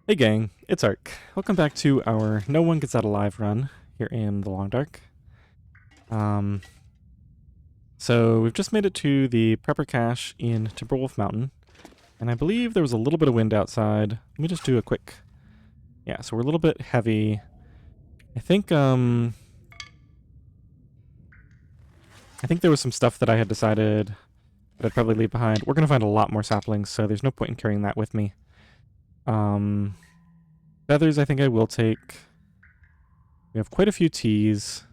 Hey gang, it's Ark. Welcome back to our No One Gets Out Alive run here in the Long Dark. Um, so we've just made it to the prepper cache in Timberwolf Mountain, and I believe there was a little bit of wind outside. Let me just do a quick... Yeah, so we're a little bit heavy. I think there was some stuff that I had decided that I'd probably leave behind. We're gonna find a lot more saplings, so there's no point in carrying that with me. Feathers I think I will take. We have quite a few teas.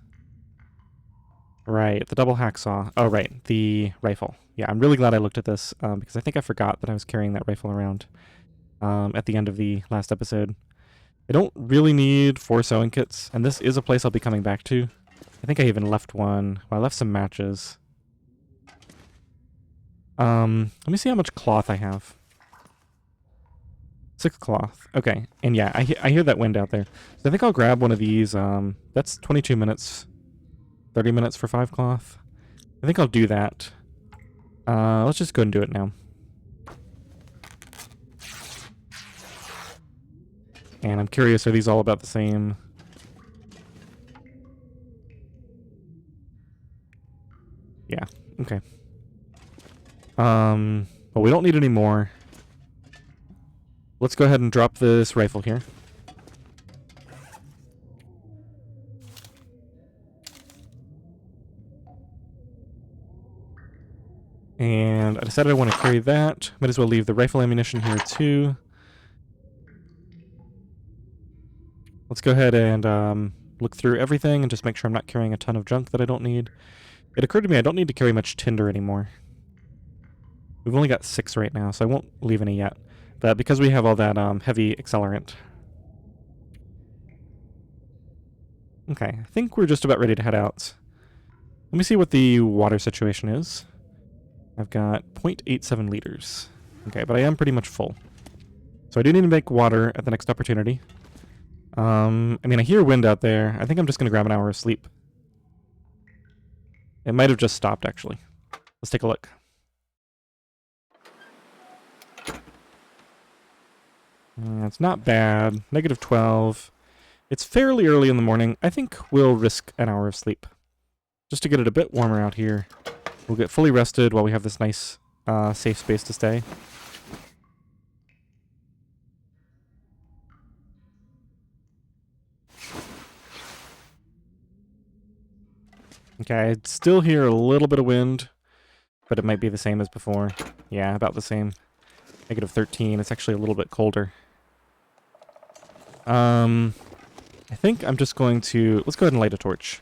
Right, the double hacksaw. Oh, right, the rifle. Yeah, I'm really glad I looked at this, because I think I forgot that I was carrying that rifle around at the end of the last episode. I don't really need 4 sewing kits, and this is a place I'll be coming back to. I think I even left one. Well, I left some matches. Let me see how much cloth I have. 6 cloth. Okay, and yeah, I hear that wind out there. So I think I'll grab one of these. That's 22 minutes, 30 minutes for 5 cloth. I think I'll do that. Let's just go and do it now. And I'm curious, are these all about the same? Yeah, okay. Well, we don't need any more. Let's go ahead and drop this rifle here. And I decided I want to carry that. Might as well leave the rifle ammunition here too. Let's go ahead and look through everything and just make sure I'm not carrying a ton of junk that I don't need. It occurred to me I don't need to carry much tinder anymore. We've only got 6 right now, so I won't leave any yet. But because we have all that heavy accelerant. Okay, I think we're just about ready to head out. Let me see what the water situation is. I've got 0.87 liters. Okay, but I am pretty much full. So I do need to make water at the next opportunity. I mean, I hear wind out there. I think I'm just going to grab an hour of sleep. It might have just stopped, actually. Let's take a look. It's not bad. Negative 12. It's fairly early in the morning. I think we'll risk an hour of sleep. Just to get it a bit warmer out here. We'll get fully rested while we have this nice, safe space to stay. Okay, I still hear a little bit of wind, but it might be the same as before. Yeah, about the same. Negative 13. It's actually a little bit colder. I think I'm just going to... Let's go ahead and light a torch.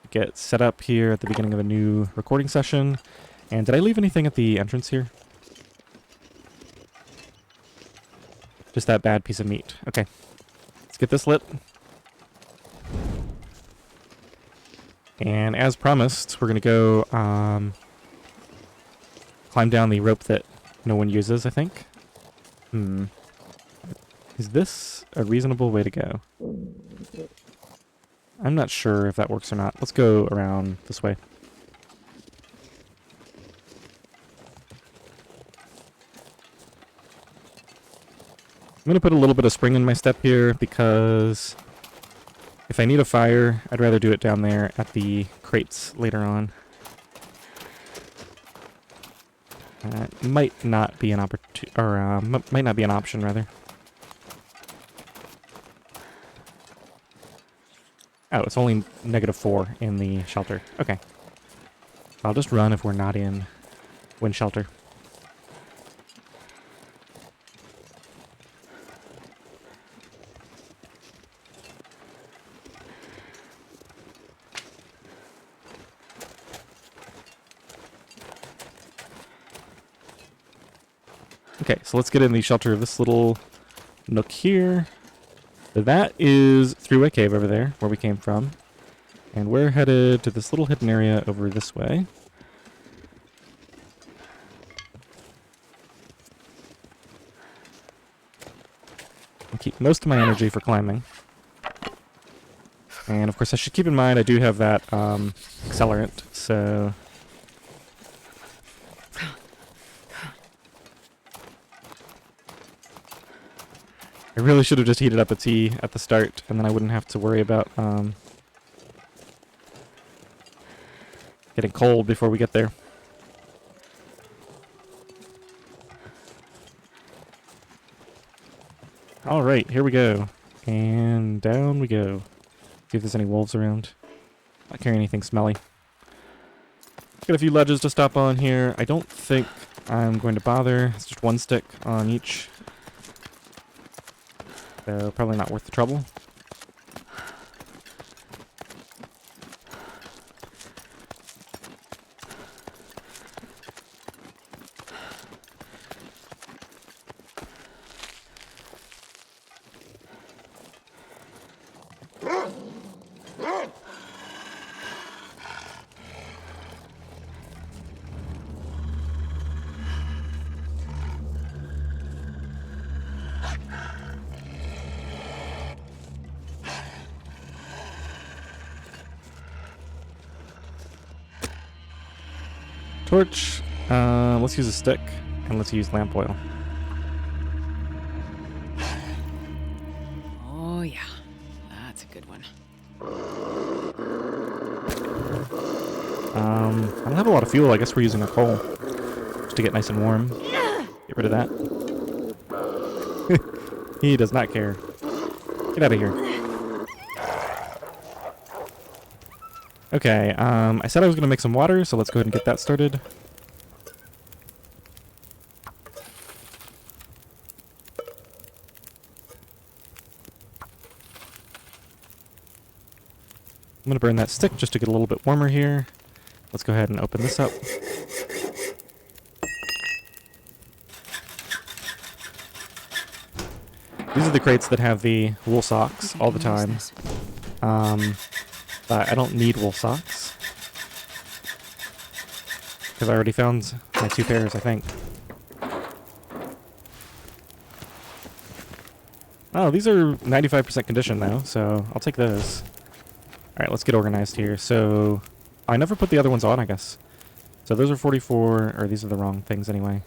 Get set up here at the beginning of a new recording session. And did I leave anything at the entrance here? Just that bad piece of meat. Okay. Let's get this lit. And as promised, we're going to go climb down the rope that no one uses, I think. Is this a reasonable way to go? I'm not sure if that works or not. Let's go around this way. I'm going to put a little bit of spring in my step here because if I need a fire, I'd rather do it down there at the crates later on. Might not be an might not be an option, rather. Oh, it's only negative 4 in the shelter. Okay. I'll just run if we're not in wind shelter. Okay, so let's get in the shelter of this little nook here. That is three-way cave over there, where we came from. And we're headed to this little hidden area over this way. I'll keep most of my energy for climbing. And of course I should keep in mind I do have that accelerant, so... I really should have just heated up a tea at the start, and then I wouldn't have to worry about getting cold before we get there. Alright, here we go. And down we go. See if there's any wolves around. Not carrying anything smelly. Got a few ledges to stop on here. I don't think I'm going to bother. It's just one stick on each. So probably not worth the trouble. Torch. Let's use a stick, and let's use lamp oil. Oh yeah, that's a good one. I don't have a lot of fuel. I guess we're using a coal just to get nice and warm. Get rid of that. He does not care. Get out of here. Okay, I said I was going to make some water, so let's go ahead and get that started. I'm going to burn that stick just to get a little bit warmer here. Let's go ahead and open this up. These are the crates that have the wool socks all the time. But I don't need wool socks, because I already found my 2 pairs, I think. Oh, these are 95% condition though, so I'll take those. Alright, let's get organized here. So, I never put the other ones on, I guess. So those are 44, or these are the wrong things anyway.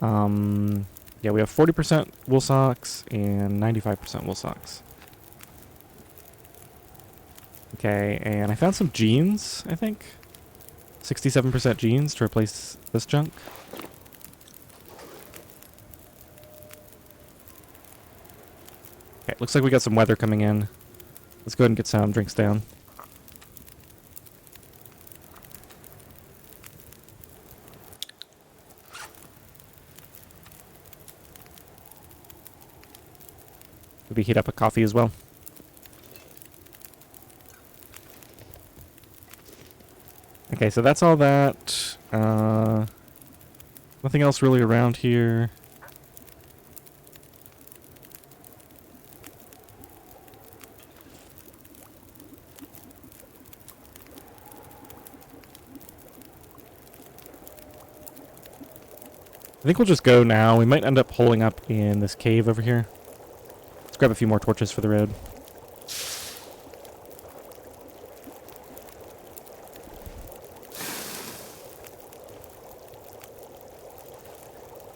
Yeah, we have 40% wool socks and 95% wool socks. Okay, and I found some jeans, I think. 67% jeans to replace this junk. Okay, looks like we got some weather coming in. Let's go ahead and get some drinks down. Maybe heat up a coffee as well. Okay, so that's all that. Nothing else really around here. I think we'll just go now. We might end up holing up in this cave over here. Let's grab a few more torches for the road.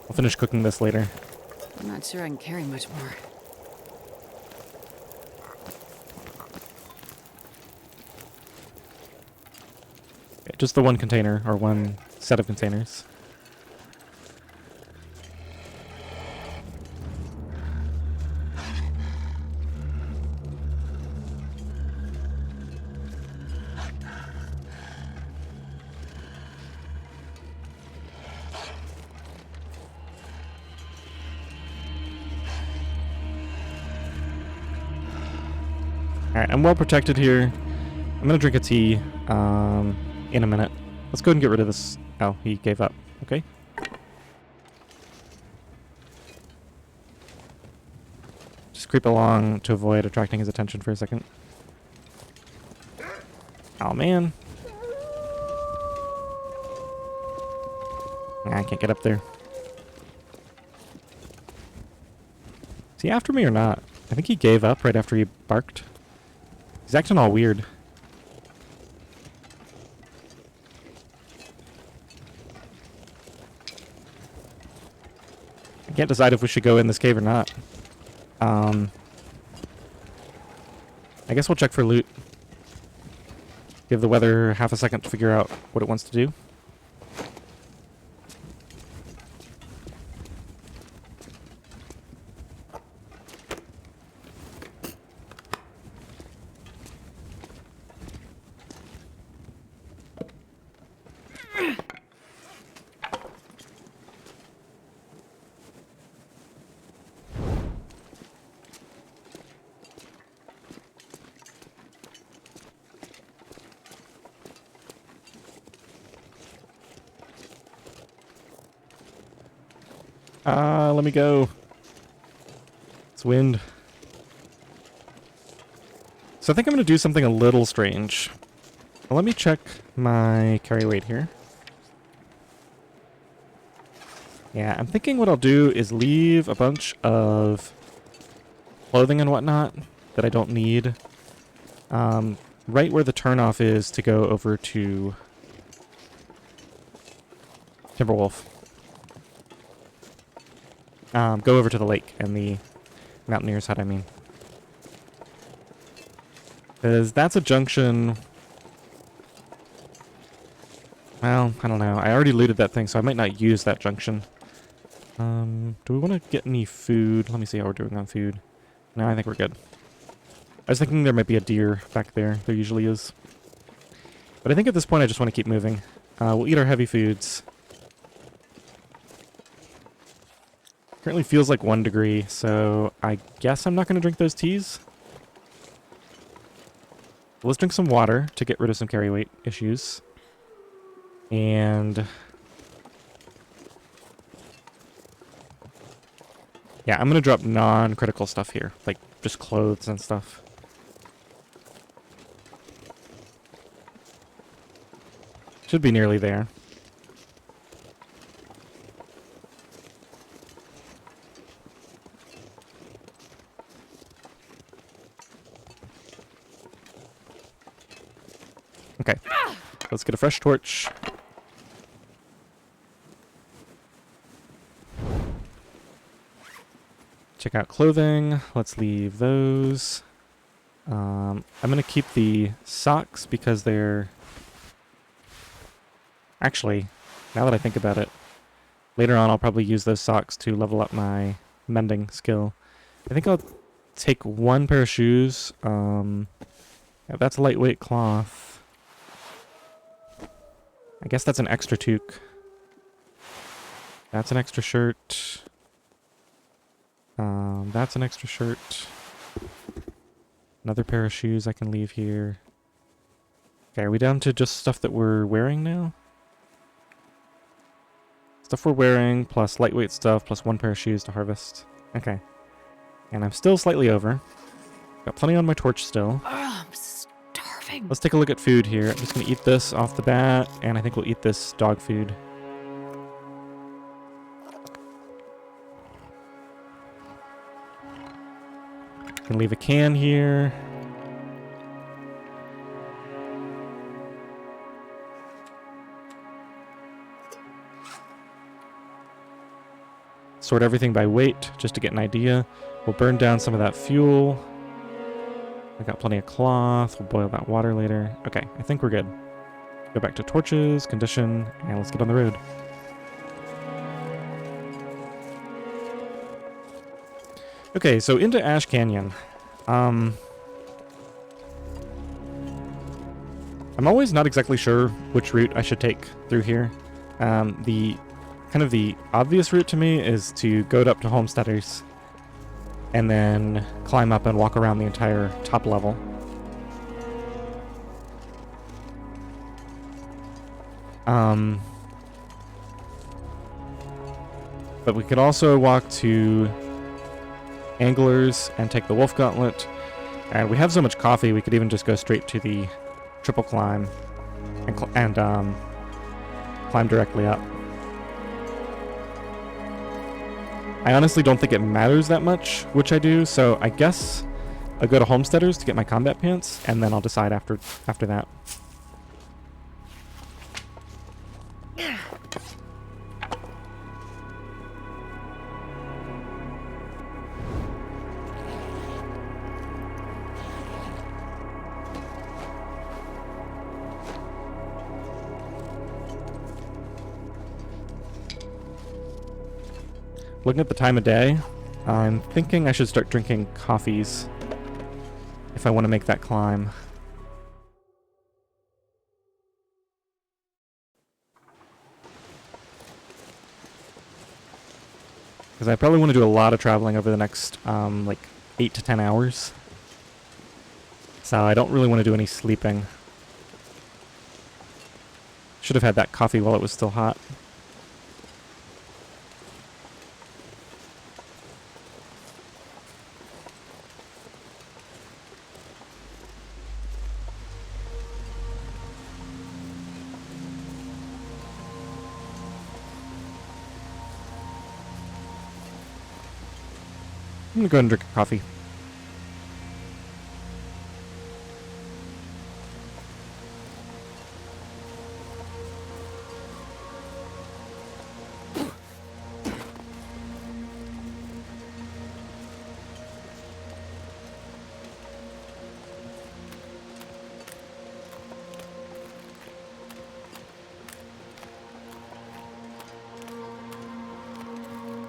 I'll finish cooking this later. I'm not sure I can carry much more. Okay, just the one container, or one set of containers. Alright, I'm well protected here. I'm gonna drink a tea in a minute. Let's go ahead and get rid of this. Oh, he gave up. Okay. Just creep along to avoid attracting his attention for a second. Oh, man. I can't get up there. Is he after me or not? I think he gave up right after he barked. He's acting all weird. I can't decide if we should go in this cave or not. I guess we'll check for loot. Give the weather half a second to figure out what it wants to do. Let me go. It's wind. So I think I'm going to do something a little strange. Well, let me check my carry weight here. Yeah, I'm thinking what I'll do is leave a bunch of clothing and whatnot that I don't need. Right where the turnoff is to go over to Timberwolf. Go over to the lake and the Mountaineer's Hut, I mean. Because that's a junction... Well, I don't know. I already looted that thing, so I might not use that junction. Do we want to get any food? Let me see how we're doing on food. No, I think we're good. I was thinking there might be a deer back there. There usually is. But I think at this point I just want to keep moving. We'll eat our heavy foods. Currently feels like 1 degree, so I guess I'm not going to drink those teas. Let's drink some water to get rid of some carry weight issues. And... yeah, I'm going to drop non-critical stuff here, like just clothes and stuff. Should be nearly there. Okay, let's get a fresh torch. Check out clothing. Let's leave those. I'm going to keep the socks because they're... Actually, now that I think about it, later on I'll probably use those socks to level up my mending skill. I think I'll take 1 pair of shoes. Yeah, that's lightweight cloth. I guess that's an extra toque. That's an extra shirt. That's an extra shirt. Another pair of shoes I can leave here. Okay, are we down to just stuff that we're wearing now? Stuff we're wearing, plus lightweight stuff, plus 1 pair of shoes to harvest. Okay. And I'm still slightly over. Got plenty on my torch still. Oh, I'm starving. Let's take a look at food here. I'm just going to eat this off the bat, and I think we'll eat this dog food. Can leave a can here. Sort everything by weight, just to get an idea. We'll burn down some of that fuel. I got plenty of cloth. We'll boil that water later. Okay, I think we're good. Go back to torches, condition, and let's get on the road. Okay, so into Ash Canyon. I'm always not exactly sure which route I should take through here. The kind of the obvious route to me is to go up to Homesteaders and then climb up and walk around the entire top level. But we could also walk to Anglers and take the Wolf Gauntlet. And we have so much coffee, we could even just go straight to the triple climb and climb directly up. I honestly don't think it matters that much which I do, so I guess I'll go to Homesteaders to get my combat pants, and then I'll decide after that. Looking at the time of day, I'm thinking I should start drinking coffees if I want to make that climb. Because I probably want to do a lot of traveling over the next, like, 8 to 10 hours. So I don't really want to do any sleeping. Should have had that coffee while it was still hot. I'm gonna go ahead and drink a coffee.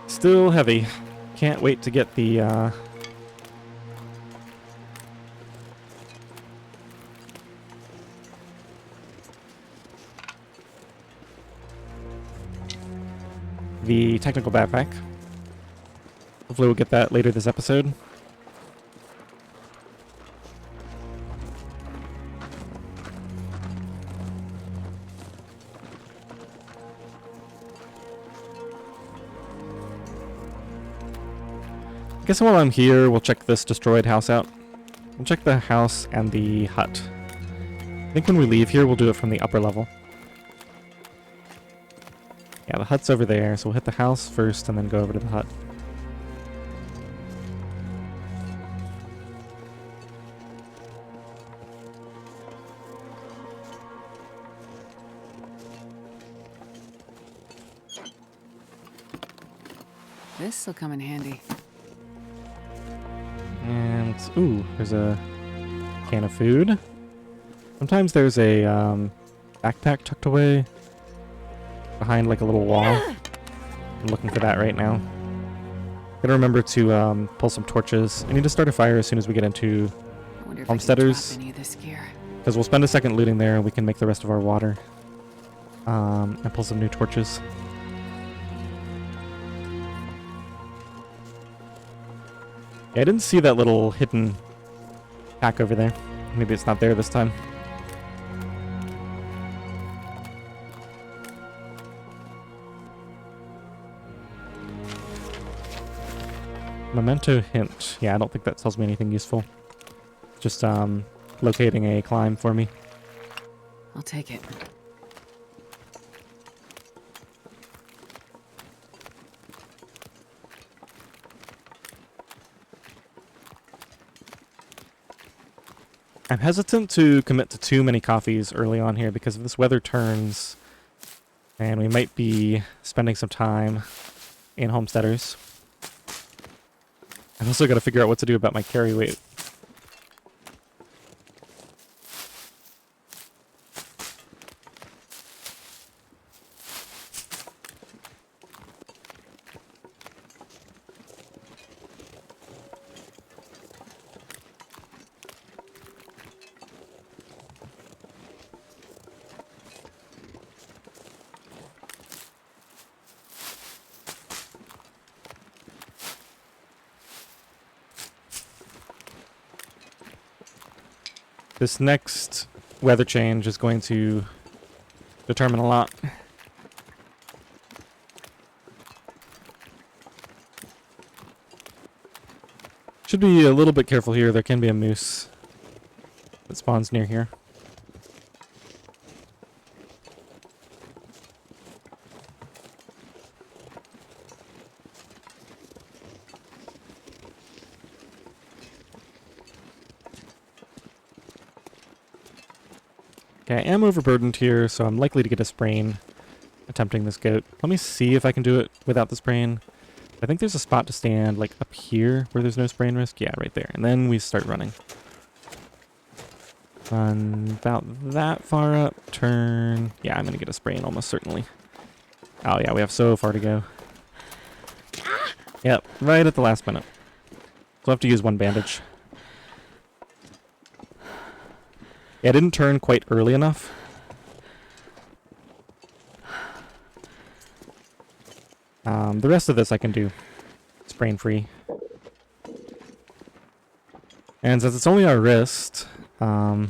Still heavy. Can't wait to get the, the technical backpack. Hopefully we'll get that later this episode. I guess while I'm here, we'll check this destroyed house out. We'll check the house and the hut. I think when we leave here, we'll do it from the upper level. Yeah, the hut's over there, so we'll hit the house first and then go over to the hut. This'll come in handy. And, ooh, there's a can of food. Sometimes there's a backpack tucked away behind like a little wall. I'm looking for that right now. Gotta remember to pull some torches. I need to start a fire as soon as we get into I wonder if Homesteaders. I can drop any of this gear. Because we'll spend a second looting there and we can make the rest of our water. And pull some new torches. Yeah, I didn't see that little hidden pack over there. Maybe it's not there this time. Memento hint. Yeah, I don't think that tells me anything useful. Just locating a climb for me. I'll take it. I'm hesitant to commit to too many coffees early on here because if this weather turns and we might be spending some time in Homesteaders. I've also got to figure out what to do about my carry weight. This next weather change is going to determine a lot. Should be a little bit careful here. There can be a moose that spawns near here. Okay, I am overburdened here, so I'm likely to get a sprain attempting this goat. Let me see if I can do it without the sprain. I think there's a spot to stand, like, up here where there's no sprain risk. Yeah, right there. And then we start running. Run about that far up. Turn. Yeah, I'm going to get a sprain almost certainly. Oh, yeah, we have so far to go. Yep, right at the last minute. So I'll have to use one bandage. Yeah, I didn't turn quite early enough. The rest of this I can do sprain free. And since it's only our wrist, can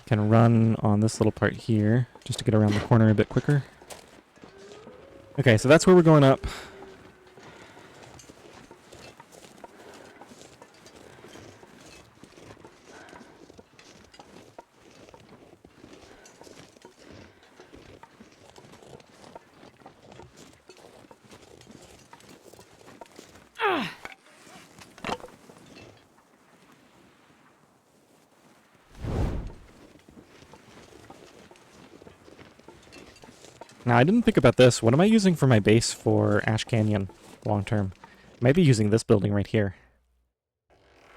run on this little part here just to get around the corner a bit quicker. Okay, so that's where we're going up. Now, I didn't think about this. What am I using for my base for Ash Canyon long term? I might be using this building right here.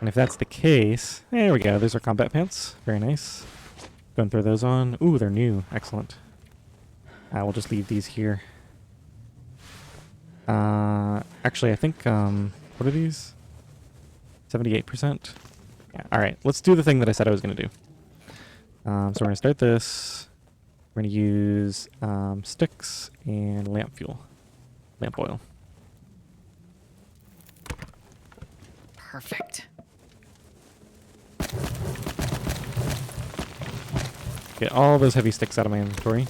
And if that's the case, there we go. There's our combat pants. Very nice. Go and throw those on. Ooh, they're new. Excellent. We'll just leave these here. Actually, I think, what are these? 78%? Yeah, alright. Let's do the thing that I said I was going to do. So we're going to start this. We're going to use sticks and lamp fuel. Lamp oil. Perfect. Get all those heavy sticks out of my inventory.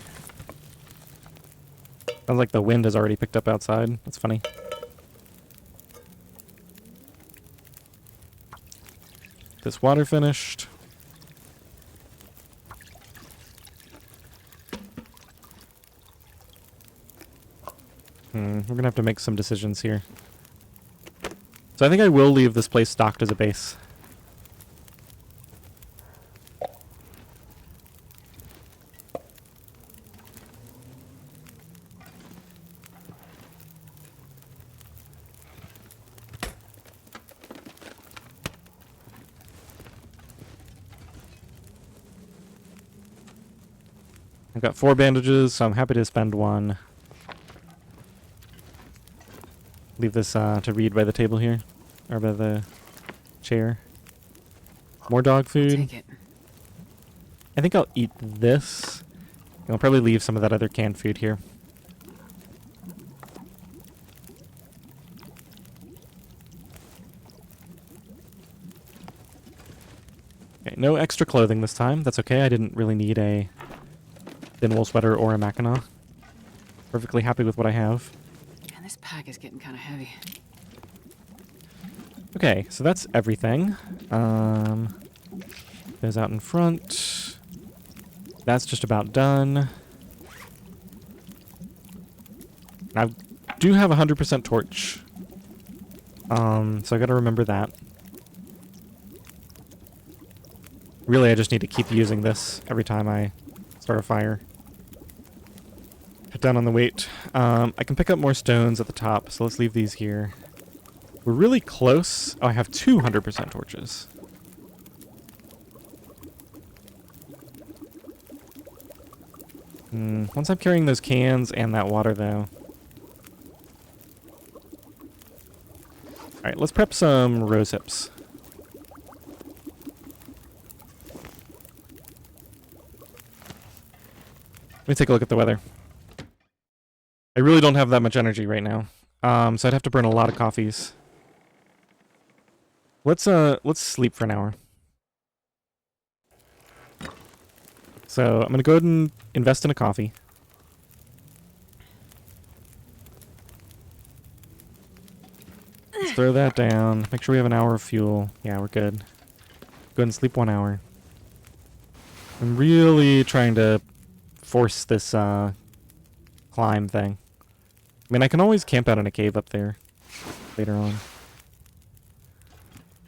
Sounds like the wind has already picked up outside. That's funny. This water finished. We're gonna have to make some decisions here. So I think I will leave this place stocked as a base. I've got 4 bandages, so I'm happy to spend one. Leave this to read by the table here, or by the chair. More dog food. Take it. I think I'll eat this. I'll probably leave some of that other canned food here. Okay, no extra clothing this time. That's okay. I didn't really need a thin wool sweater or a mackinaw. Perfectly happy with what I have. Man, this pack is getting kind of heavy. Okay, so that's everything. Goes out in front. That's just about done. I do have 100% torch. So I gotta remember that. Really, I just need to keep using this every time I start a fire. Cut down on the weight. I can pick up more stones at the top, so let's leave these here. We're really close. Oh, I have 200% torches. Once I'm carrying those cans and that water, though. Alright, let's prep some rose hips. Let me take a look at the weather. I really don't have that much energy right now. So I'd have to burn a lot of coffees. Let's sleep for an hour. So I'm gonna go ahead and invest in a coffee. Let's throw that down. Make sure we have an hour of fuel. Yeah, we're good. Go ahead and sleep 1 hour. I'm really trying to force this climb thing. I mean, I can always camp out in a cave up there later on.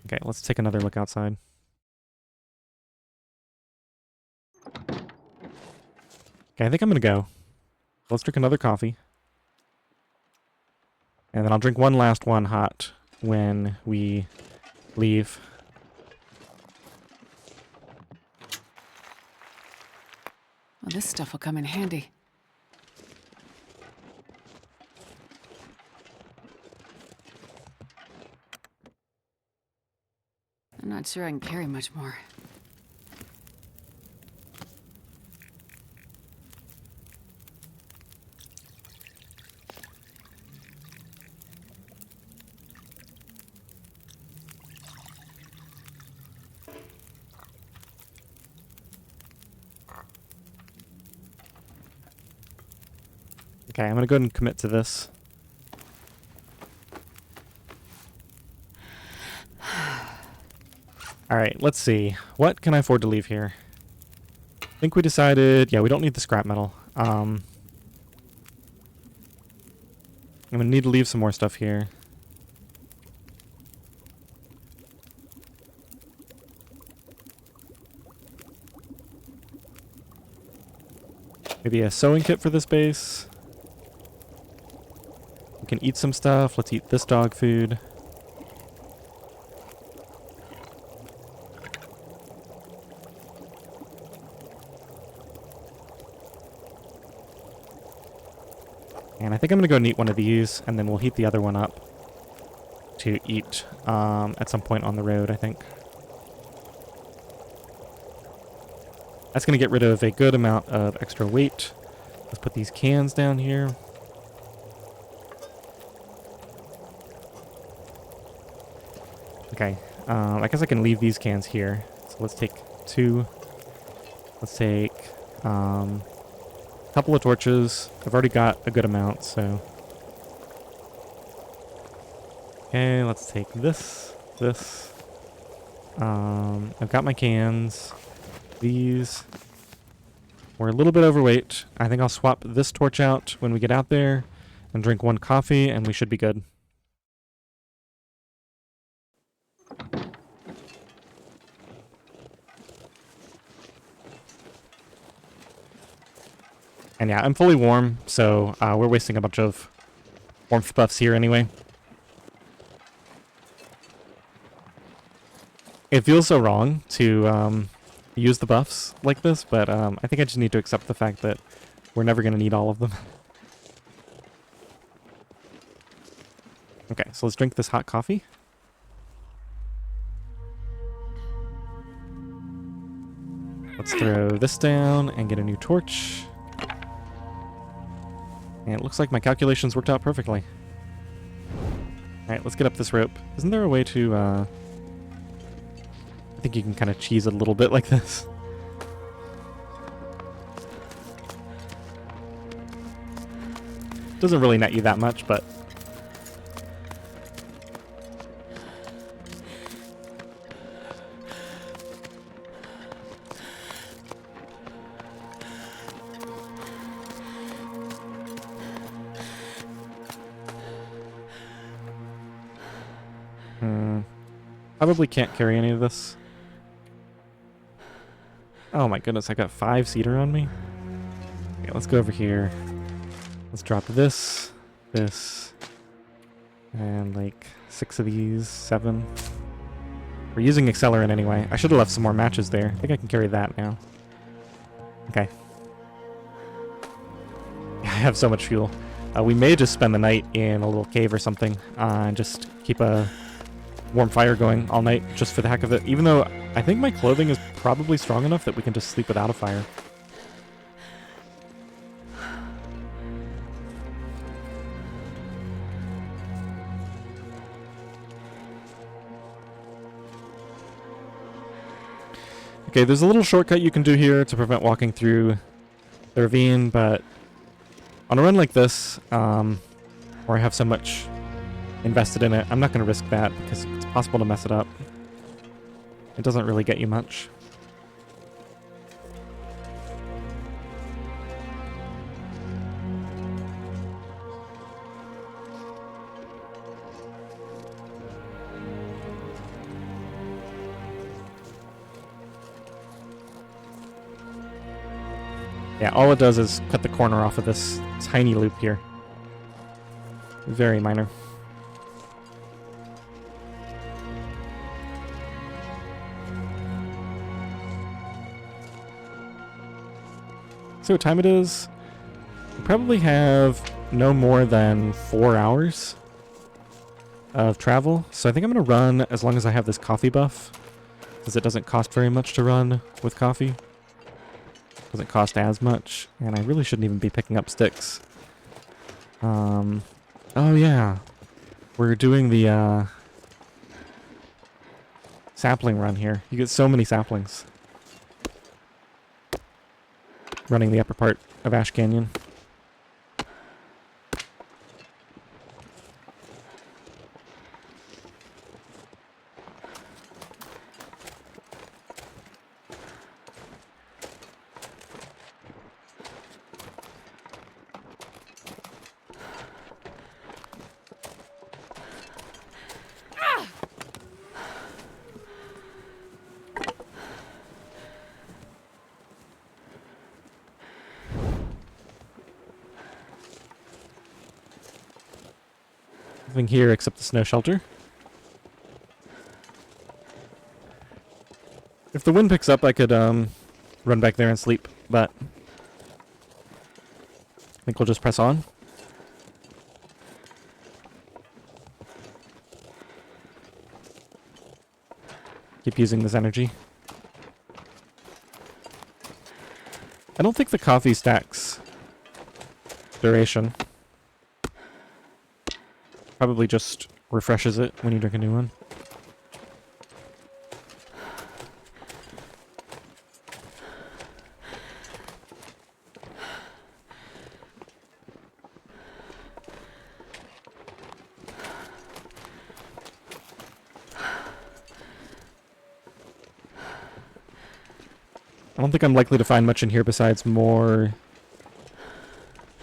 Okay, let's take another look outside. Okay, I think I'm gonna go. Let's drink another coffee. And then I'll drink one last one hot when we leave. Well, this stuff will come in handy. I'm not sure I can carry much more. Okay, I'm gonna go ahead and commit to this. Alright, let's see. What can I afford to leave here? I think we decided... Yeah, we don't need the scrap metal. I'm gonna need to leave some more stuff here. Maybe a sewing kit for this base. We can eat some stuff. Let's eat this dog food. And I think I'm going to go and eat one of these, and then we'll heat the other one up to eat at some point on the road, I think. That's going to get rid of a good amount of extra weight. Let's put these cans down here. Okay, I guess I can leave these cans here. So let's take 2. Let's take a couple of torches. I've already got a good amount, so... Okay, let's take this. I've got my cans. These. We're a little bit overweight. I think I'll swap this torch out when we get out there and drink 1 coffee, and we should be good. And yeah, I'm fully warm, so we're wasting a bunch of warmth buffs here anyway. It feels so wrong to use the buffs like this, but I think I just need to accept the fact that we're never going to need all of them. Okay, so let's drink this hot coffee. Let's throw this down and get a new torch. And it looks like my calculations worked out perfectly. Alright, let's get up this rope. Isn't there a way to, I think you can kind of cheese it a little bit like this. Doesn't really net you that much, but... Probably can't carry any of this. Oh my goodness, I got 5 cedar on me. Okay, let's go over here. Let's drop this, and like 6 of these, 7. We're using accelerant anyway. I should have left some more matches there. I think I can carry that now. Okay. I have so much fuel. We may just spend the night in a little cave or something, and just keep a warm fire going all night just for the heck of it, even though I think my clothing is probably strong enough that we can just sleep without a fire. Okay, there's a little shortcut you can do here to prevent walking through the ravine, but on a run like this, where I have so much invested in it, I'm not going to risk that because it's possible to mess it up. It doesn't really get you much. Yeah, all it does is cut the corner off of this tiny loop here. Very minor. See what time it is? We probably have no more than 4 hours of travel, so I think I'm going to run as long as I have this coffee buff. because it doesn't cost very much to run with coffee. Doesn't cost as much, and I really shouldn't even be picking up sticks. Oh yeah, we're doing the sapling run here. You get so many saplings running the upper part of Ash Canyon. Nothing here except the snow shelter. If the wind picks up, I could run back there and sleep, but I think we'll just press on. Keep using this energy. I don't think the coffee stacks duration. Probably just refreshes it when you drink a new one. I don't think I'm likely to find much in here besides more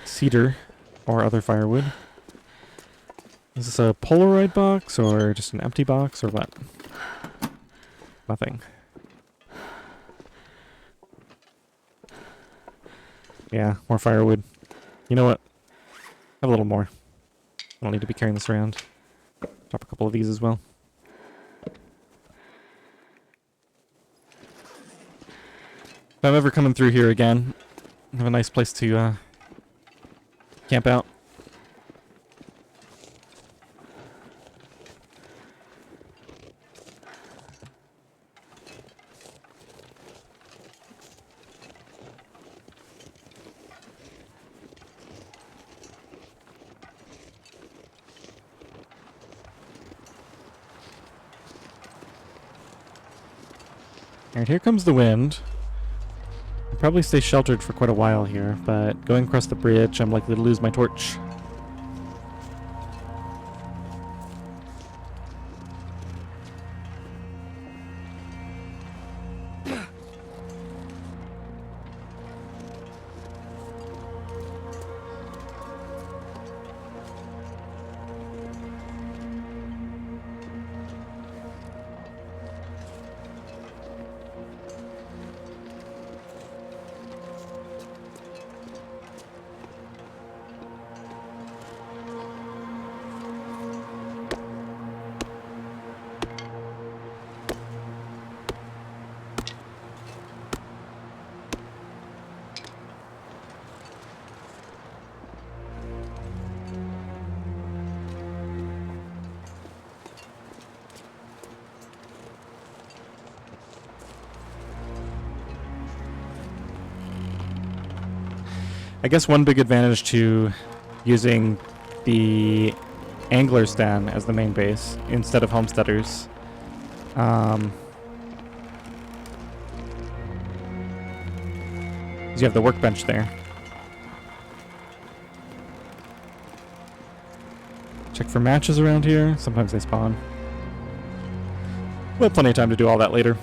cedar or other firewood. Is this a Polaroid box or just an empty box or what? Nothing. Yeah, more firewood. You know what? Have a little more. I don't need to be carrying this around. Drop a couple of these as well. If I'm ever coming through here again, I have a nice place to camp out. Alright, here comes the wind. I'll probably stay sheltered for quite a while here, but going across the bridge, I'm likely to lose my torch. I guess one big advantage to using the Angler's Den as the main base instead of Homesteaders is you have the workbench there. Check for matches around here. Sometimes they spawn. We'll have plenty of time to do all that later.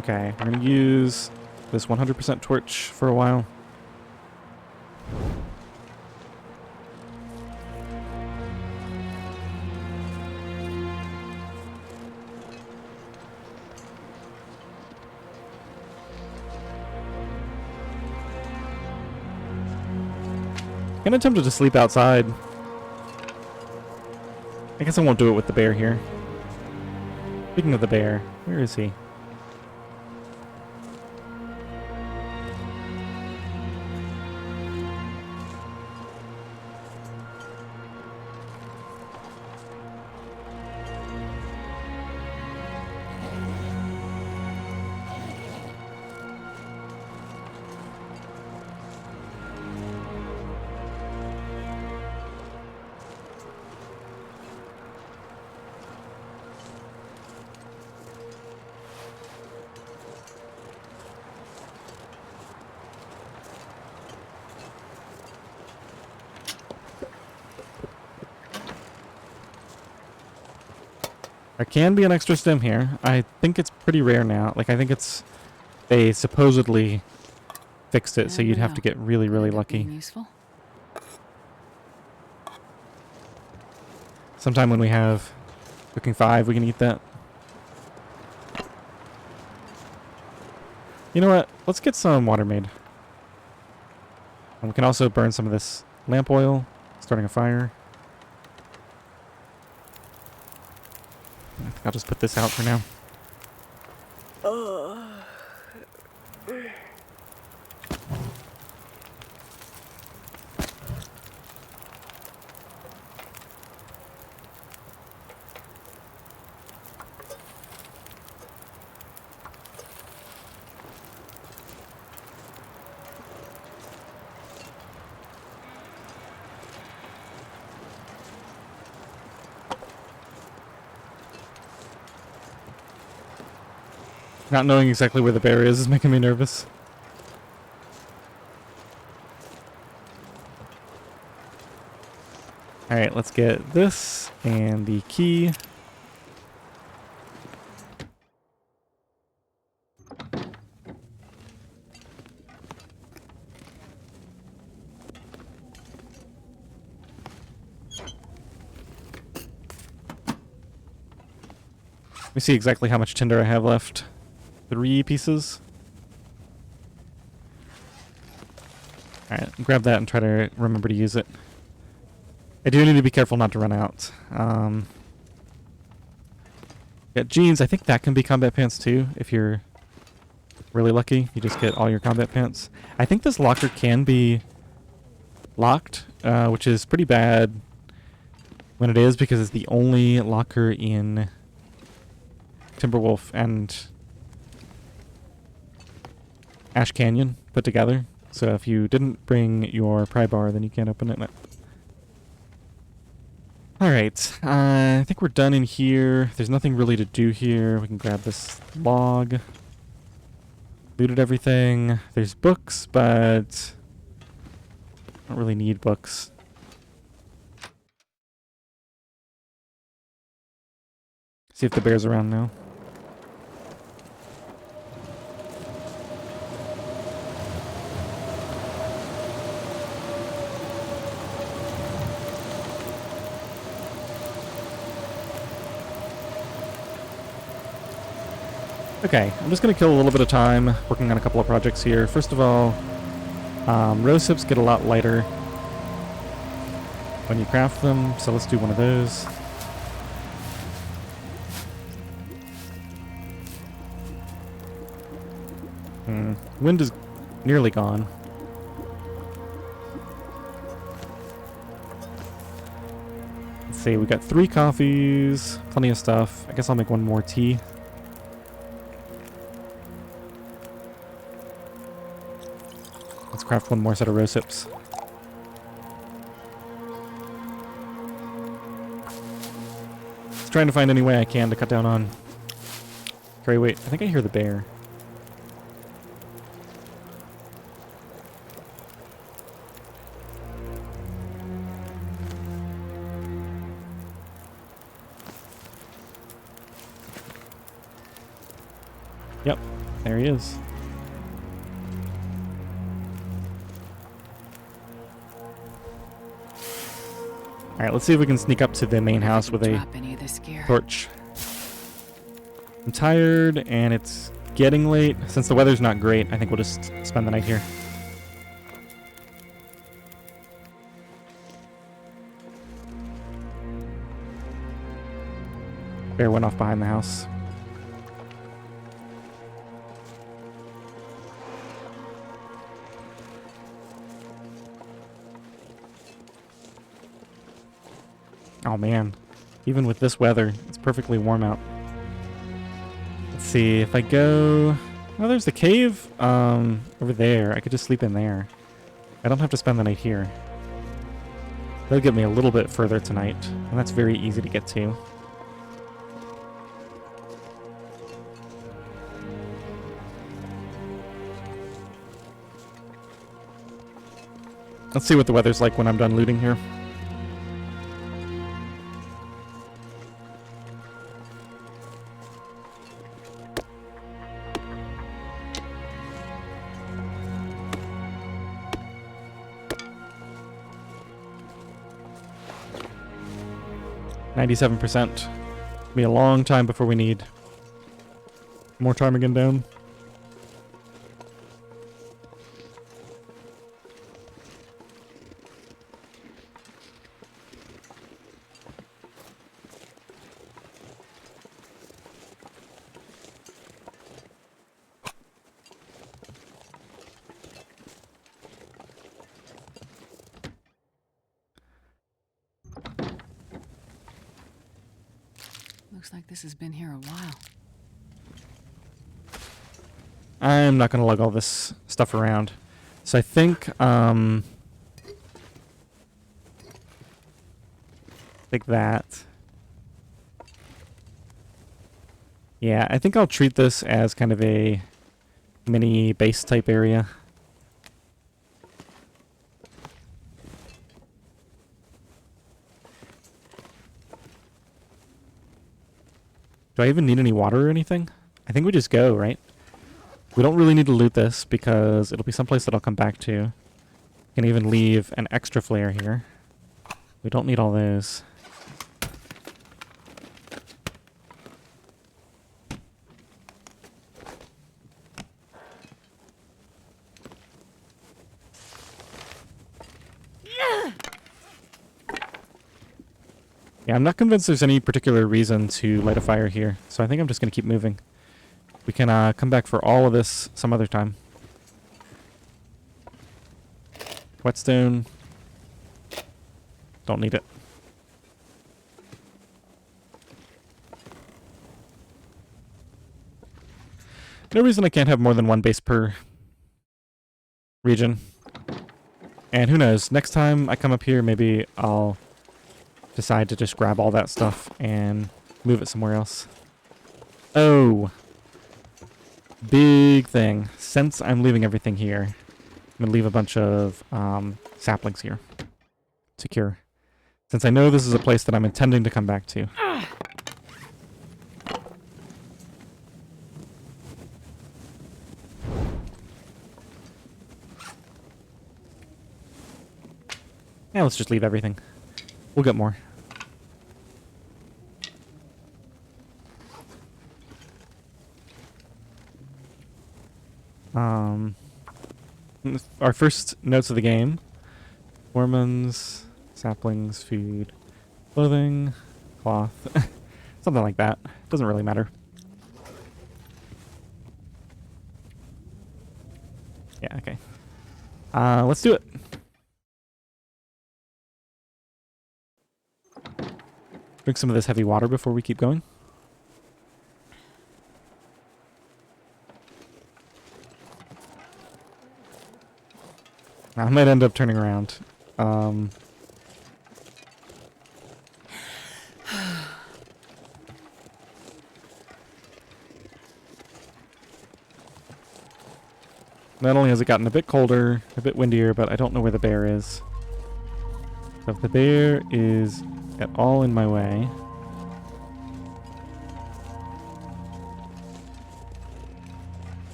Okay, we're going to use this 100% torch for a while. Kinda tempted to sleep outside. I guess I won't do it with the bear here. Speaking of the bear, where is he? There can be an extra stem here. I think it's pretty rare now. Like, I think it's... They supposedly fixed it, so you'd have to get really, really lucky. Useful. Sometime when we have cooking 5, we can eat that. You know what? Let's get some water made. And we can also burn some of this lamp oil, starting a fire. I think I'll just put this out for now. Not knowing exactly where the bear is making me nervous. Alright, let's get this and the key. Let me see exactly how much tinder I have left. 3 pieces. Alright, grab that and try to remember to use it. I do need to be careful not to run out. Got jeans. I think that can be combat pants too, if you're really lucky. You just get all your combat pants. I think this locker can be locked, which is pretty bad when it is, because it's the only locker in Timberwolf and Ash Canyon put together. So if you didn't bring your pry bar, then you can't open it. Alright, I think we're done in here. There's nothing really to do here. We can grab this log. Looted everything. There's books, but I don't really need books. See if the bear's around now. Okay, I'm just going to kill a little bit of time working on a couple of projects here. First of all, rose hips get a lot lighter when you craft them, so let's do one of those. Wind is nearly gone. Let's see, we got 3 coffees, plenty of stuff. I guess I'll make 1 more tea. Let's craft 1 more set of rose hips. Just trying to find any way I can to cut down on... Okay, wait, I think I hear the bear. Yep, there he is. Alright, let's see if we can sneak up to the main house with a torch. I'm tired, and it's getting late. Since the weather's not great, I think we'll just spend the night here. Bear went off behind the house. Oh man, even with this weather, it's perfectly warm out. Let's see, if I go... Oh, there's the cave over there. I could just sleep in there. I don't have to spend the night here. That'll get me a little bit further tonight, and that's very easy to get to. Let's see what the weather's like when I'm done looting here. 97%. Be a long time before we need more time again down. Looks like this has been here a while. I'm not going to lug all this stuff around. So I think, like that. Yeah, I think I'll treat this as kind of a mini base type area. Do I even need any water or anything? I think we just go, right? We don't really need to loot this because it'll be someplace that I'll come back to. Can even leave an extra flare here. We don't need all those. Yeah, I'm not convinced there's any particular reason to light a fire here, so I think I'm just going to keep moving. We can come back for all of this some other time. Whetstone. Don't need it. No reason I can't have more than one base per region. And who knows, next time I come up here, maybe I'll decide to just grab all that stuff and move it somewhere else. Oh. Big thing. Since I'm leaving everything here, I'm going to leave a bunch of saplings here. Secure. Since I know this is a place that I'm intending to come back to. Yeah, let's just leave everything. We'll get more. Our first notes of the game. Hormones, saplings, food, clothing, cloth. Something like that. Doesn't really matter. Yeah, okay. Let's do it. Drink some of this heavy water before we keep going. I might end up turning around. Not only has it gotten a bit colder, a bit windier, but I don't know where the bear is. So if the bear is at all in my way...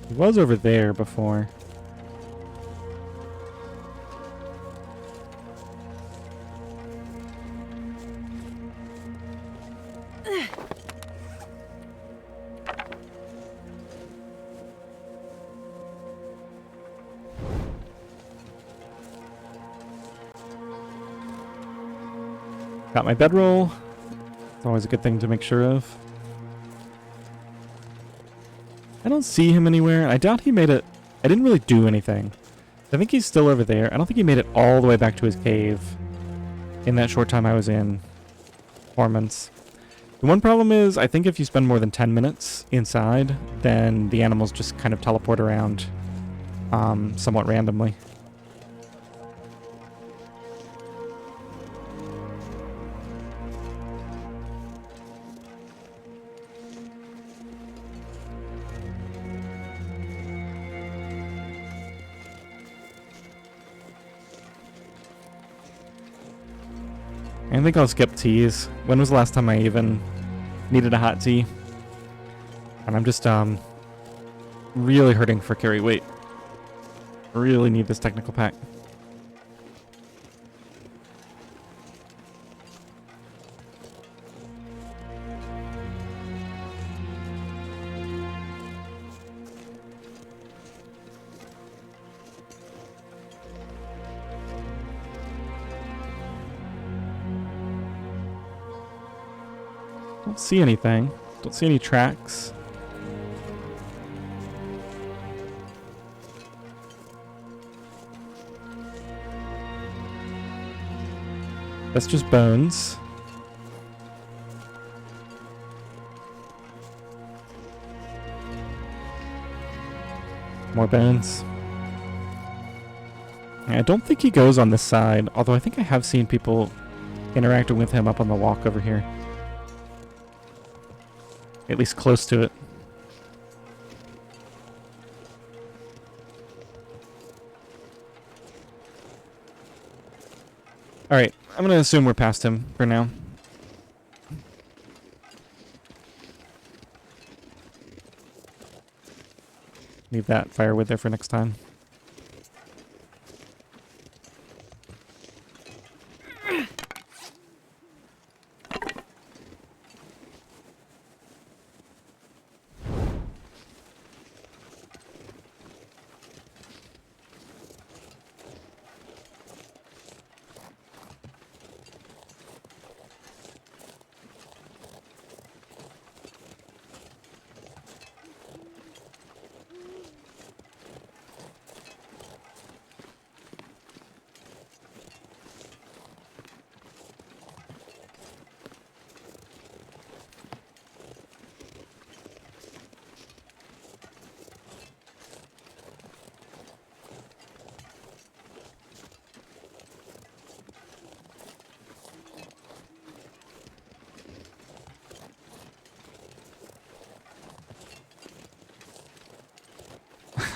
He was over there before. Got my bedroll. It's always a good thing to make sure of. I don't see him anywhere. I doubt he made it. I didn't really do anything. I think he's still over there. I don't think he made it all the way back to his cave in that short time I was in Hormones. The one problem is, I think if you spend more than 10 minutes inside, then the animals just kind of teleport around somewhat randomly. I think I'll skip teas. When was the last time I even needed a hot tea? And I'm just really hurting for carry weight. Really need this technical pack. don't see anything. Don't see any tracks. That's just bones. More bones. I don't think he goes on this side, although I think I have seen people interacting with him up on the walk over here. At least close to it. Alright, I'm gonna assume we're past him for now. Leave that firewood there for next time.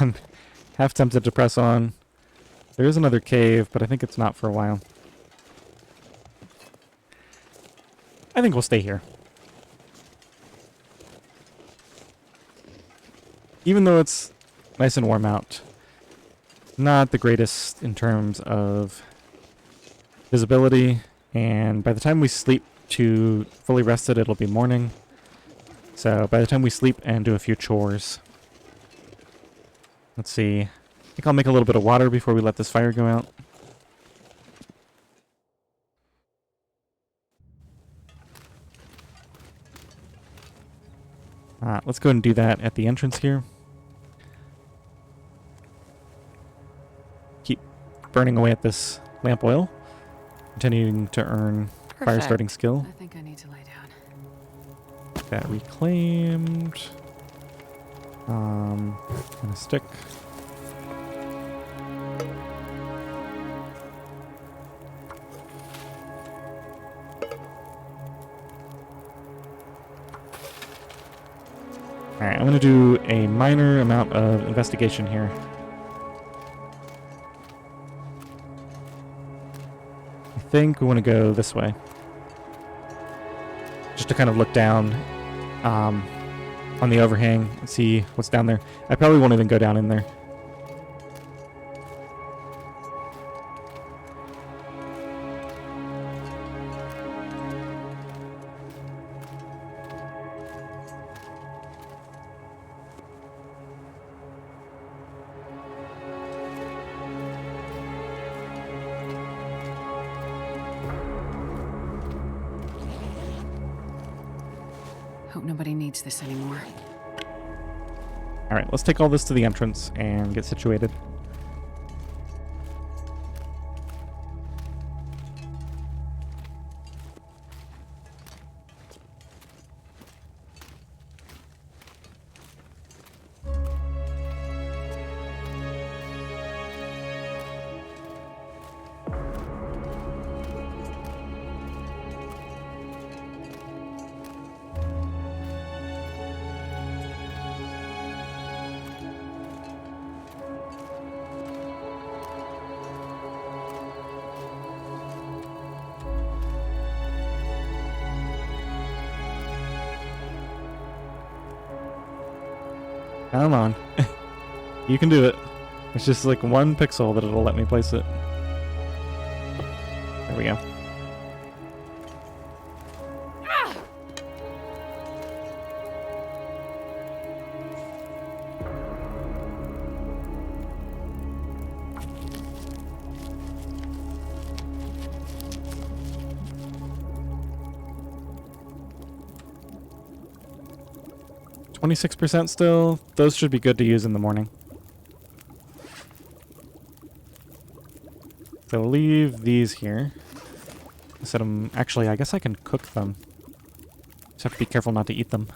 I'm half tempted to press on. There is another cave, but I think it's not for a while. I think we'll stay here. Even though it's nice and warm out, not the greatest in terms of visibility, and by the time we sleep to fully rested, it'll be morning. So by the time we sleep and do a few chores, let's see. I think I'll make a little bit of water before we let this fire go out. Let's go ahead and do that at the entrance here. Keep burning away at this lamp oil, continuing to earn fire starting skill. I think I need to lay down. That reclaimed. And a stick. Alright, I'm going to do a minor amount of investigation here. I think we want to go this way. Just to kind of look down on the overhang and see what's down there. I probably won't even go down in there. Hope nobody needs this anymore. Alright, let's take all this to the entrance and get situated. Come on. You can do it. It's just like one pixel that it'll let me place it. There we go. 26% still. Those should be good to use in the morning. So we'll leave these here. Set them. Actually, I guess I can cook them. Just have to be careful not to eat them.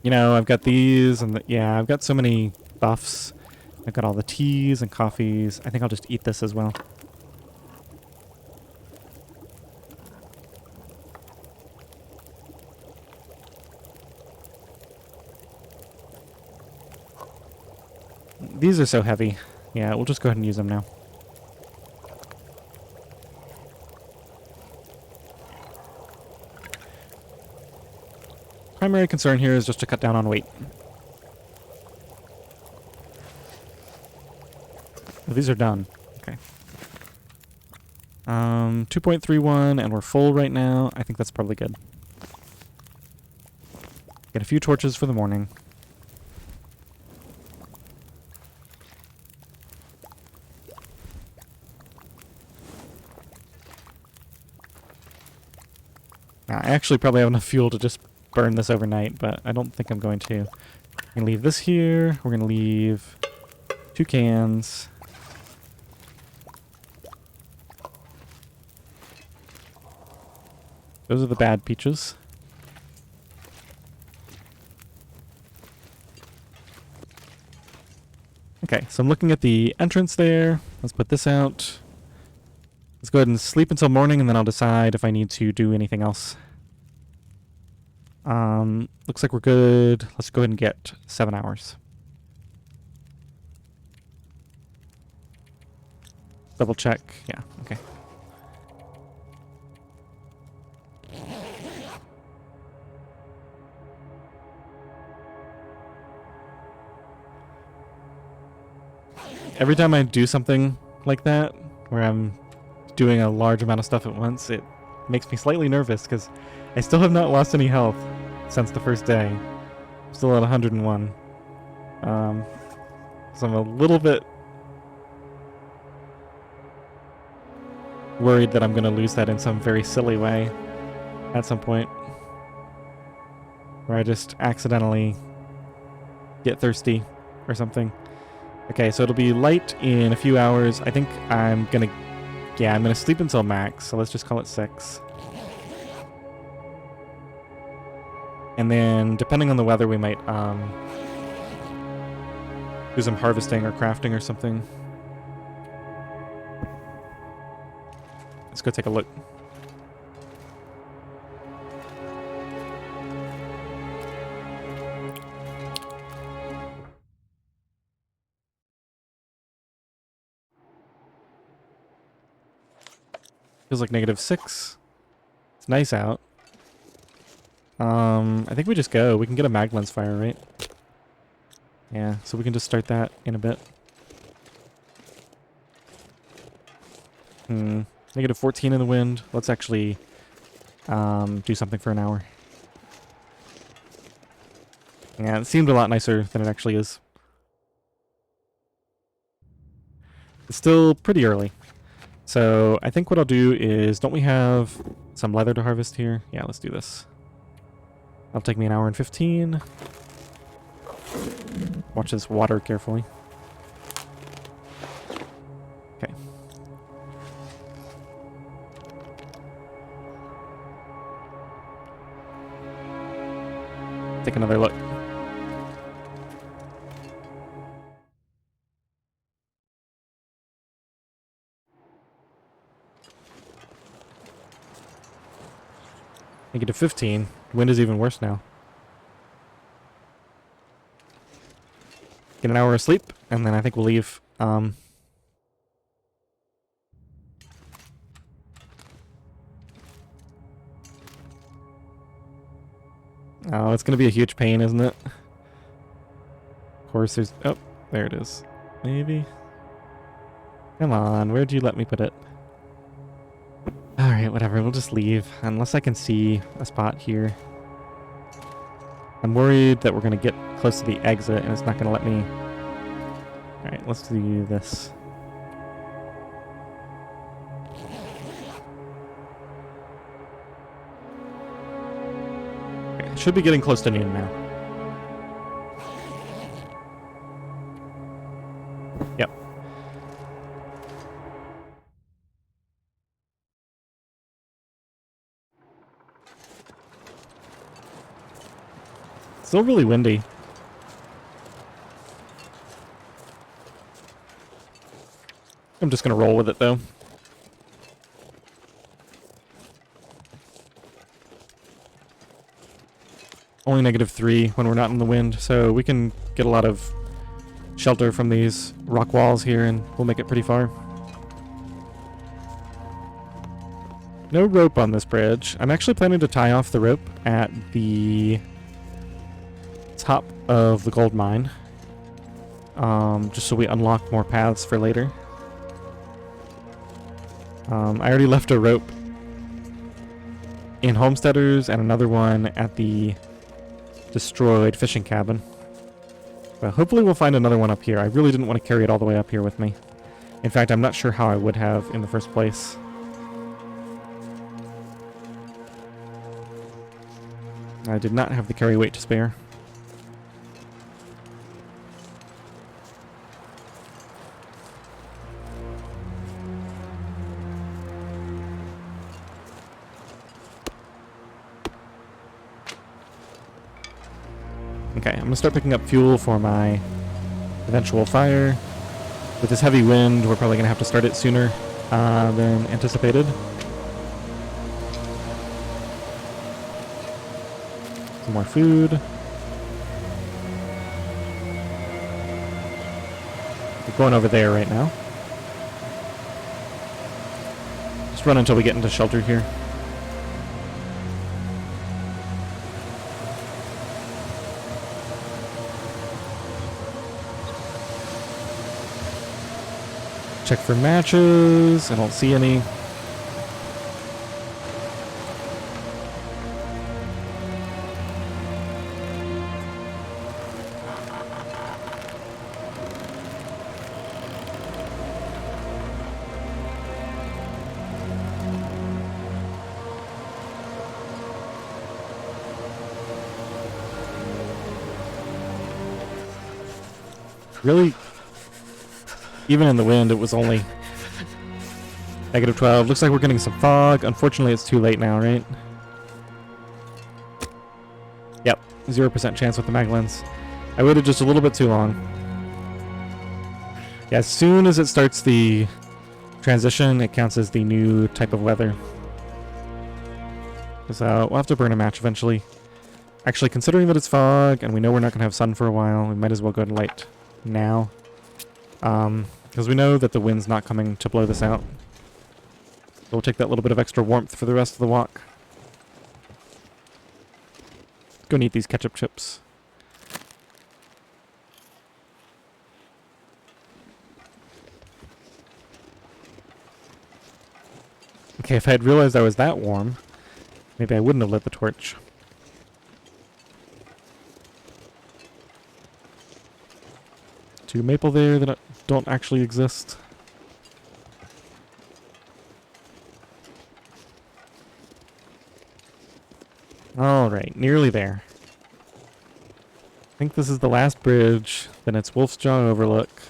You know, I've got these, and yeah, I've got so many buffs. I've got all the teas and coffees. I think I'll just eat this as well. These are so heavy. Yeah, we'll just go ahead and use them now. Primary concern here is just to cut down on weight. Oh, these are done. Okay. 2.31, and we're full right now. I think that's probably good. Get a few torches for the morning. Now, I actually probably have enough fuel to just burn this overnight, but I don't think I'm going to. I'm going to leave this here. We're going to leave 2 cans. Those are the bad peaches. Okay, so I'm looking at the entrance there. Let's put this out. Let's go ahead and sleep until morning, and then I'll decide if I need to do anything else. Looks like we're good. Let's go ahead and get 7 hours. Double check. Yeah, okay. Every time I do something like that, where I'm doing a large amount of stuff at once, it makes me slightly nervous because I still have not lost any health since the first day. I'm still at 101. So I'm a little bit worried that I'm going to lose that in some very silly way at some point, where I just accidentally get thirsty or something. Okay, so it'll be light in a few hours. I think I'm gonna sleep until max, so let's just call it 6. And then, depending on the weather, we might do some harvesting or crafting or something. Let's go take a look. Feels like -6. It's nice out. I think we just go. We can get a mag lens fire, right? Yeah, so we can just start that in a bit. -14 in the wind. Let's actually do something for an hour. Yeah, it seemed a lot nicer than it actually is. It's still pretty early. So I think what I'll do is, don't we have some leather to harvest here? Yeah, let's do this. That'll take me an hour and 15. Watch this water carefully. Okay. Take another look. -15. Wind is even worse now. Get an hour of sleep, and then I think we'll leave. Oh, it's going to be a huge pain, isn't it? Of course, there's... Oh, there it is. Maybe. Come on, where'd you let me put it? Alright, whatever, we'll just leave. Unless I can see a spot here. I'm worried that we're going to get close to the exit and it's not going to let me... Alright, let's do this. Okay, should be getting close to noon now. Yep. Still really windy. I'm just going to roll with it, though. Only -3 when we're not in the wind, so we can get a lot of shelter from these rock walls here, and we'll make it pretty far. No rope on this bridge. I'm actually planning to tie off the rope at the top of the gold mine, just so we unlock more paths for later. I already left a rope in Homesteaders and another one at the destroyed fishing cabin. But hopefully we'll find another one up here. I really didn't want to carry it all the way up here with me. In fact, I'm not sure how I would have in the first place. I did not have the carry weight to spare. Okay, I'm going to start picking up fuel for my eventual fire. With this heavy wind, we're probably going to have to start it sooner than anticipated. Some more food. We're going over there right now. Just run until we get into shelter here. Check for matches. I don't see any. Really? Even in the wind, it was only -12. Looks like we're getting some fog. Unfortunately, it's too late now, right? Yep, 0% chance with the mag lens. I waited just a little bit too long. Yeah, as soon as it starts the transition, it counts as the new type of weather. So we'll have to burn a match eventually. Actually, considering that it's fog and we know we're not going to have sun for a while, we might as well go to light now. Because we know that the wind's not coming to blow this out. So we'll take that little bit of extra warmth for the rest of the walk. Go and eat these ketchup chips. Okay, if I had realized I was that warm, maybe I wouldn't have lit the torch. Two maple there that don't actually exist. Alright, nearly there. I think this is the last bridge, then it's Wolf's Jaw Overlook.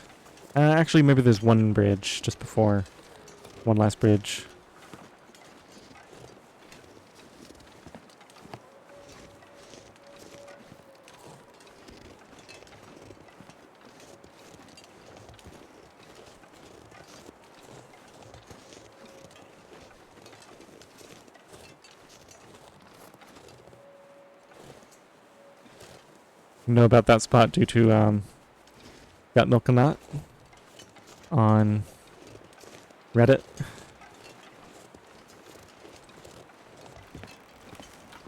Actually, maybe there's one bridge just before. One last bridge. Know about that spot due to Got Milk and Not on Reddit.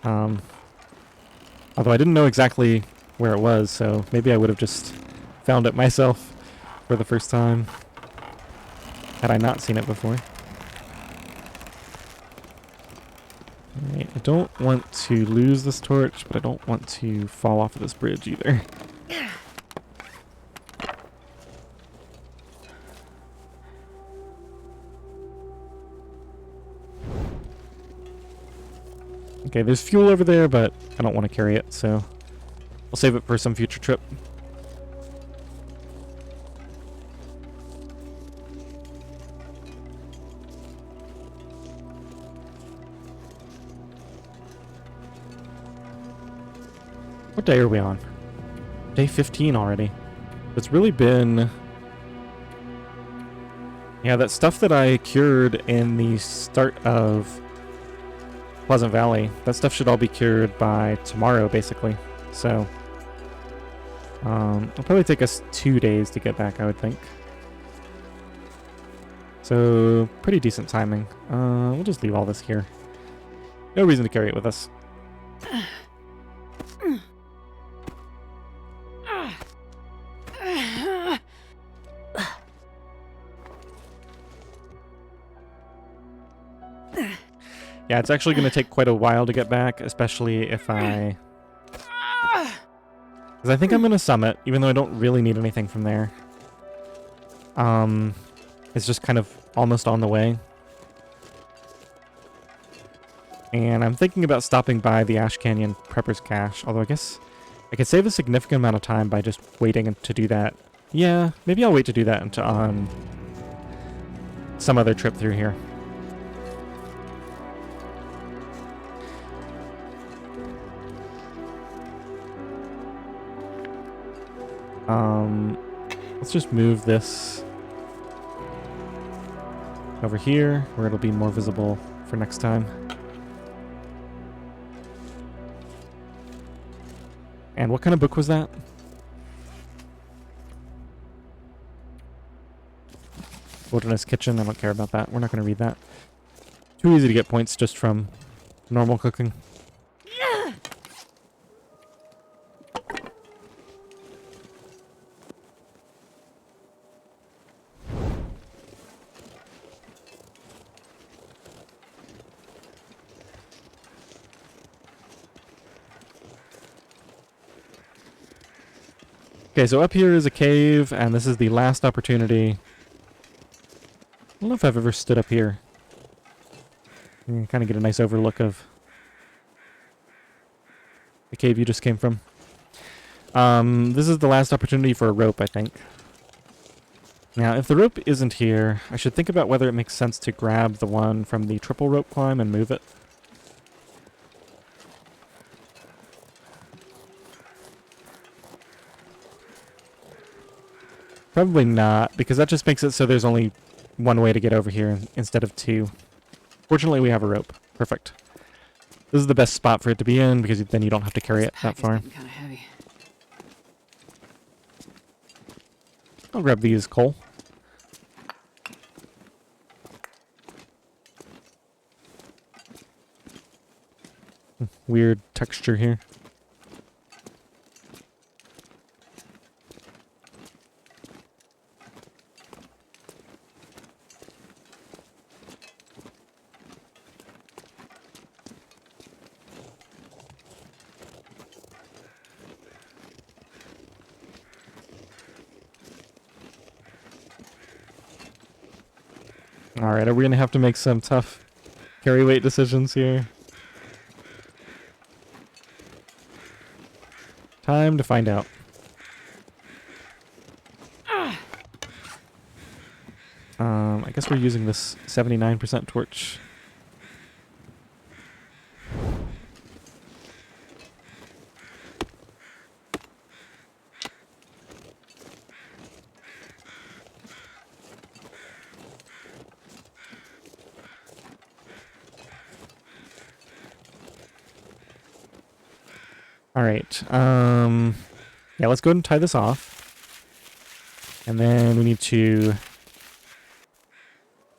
Although I didn't know exactly where it was, so maybe I would have just found it myself for the first time had I not seen it before. Alright. I don't want to lose this torch, but I don't want to fall off of this bridge either. Okay, there's fuel over there, but I don't want to carry it, so I'll save it for some future trip. What day are we on? Day 15 already. It's really been... Yeah, that stuff that I cured in the start of Pleasant Valley, that stuff should all be cured by tomorrow, basically. So, it'll probably take us 2 days to get back, I would think. So, pretty decent timing. We'll just leave all this here. No reason to carry it with us. Yeah, it's actually going to take quite a while to get back, especially if I... Because I think I'm going to summit, even though I don't really need anything from there. It's just kind of almost on the way. And I'm thinking about stopping by the Ash Canyon Prepper's Cache, although I guess I could save a significant amount of time by just waiting to do that. Yeah, maybe I'll wait to do that until on some other trip through here. Let's just move this over here where it'll be more visible for next time. And what kind of book was that? Wilderness Kitchen, I don't care about that. We're not going to read that. Too easy to get points just from normal cooking. Okay, so up here is a cave, and this is the last opportunity. I don't know if I've ever stood up here. You can kind of get a nice overlook of the cave you just came from. This is the last opportunity for a rope, I think. Now, if the rope isn't here, I should think about whether it makes sense to grab the one from the triple rope climb and move it. Probably not, because that just makes it so there's only one way to get over here instead of two. Fortunately, we have a rope. Perfect. This is the best spot for it to be in, because then you don't have to carry it that far. Kind of heavy. I'll grab these coal. Weird texture here. Alright, are we going to have to make some tough carry weight decisions here? Time to find out. I guess we're using this 79% torch. Alright, yeah, let's go ahead and tie this off. And then we need to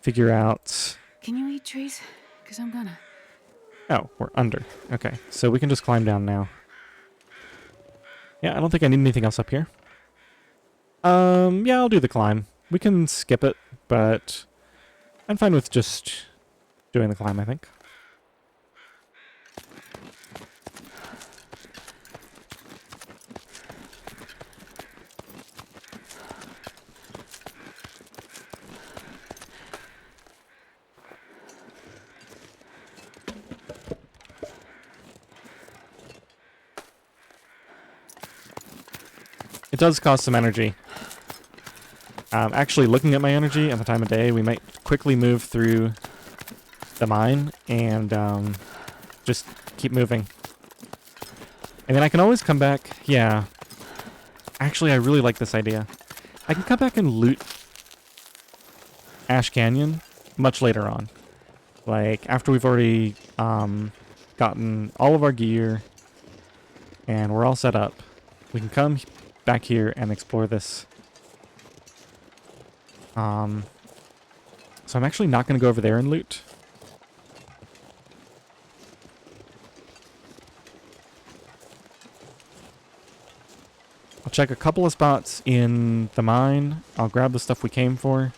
figure out... Can you eat trees? Because I'm gonna. Oh, we're under. Okay, so we can just climb down now. Yeah, I don't think I need anything else up here. Yeah, I'll do the climb. We can skip it, but I'm fine with just doing the climb, I think. It does cost some energy. Actually, looking at my energy and the time of day, we might quickly move through the mine and just keep moving. And then I can always come back. Yeah. Actually, I really like this idea. I can come back and loot Ash Canyon much later on. Like, after we've already gotten all of our gear and we're all set up, we can come back here and explore this. So I'm actually not going to go over there and loot. I'll check a couple of spots in the mine. I'll grab the stuff we came for.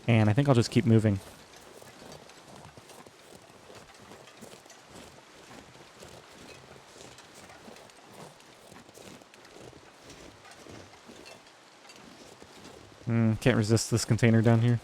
And I think I'll just keep moving. Can't resist this container down here.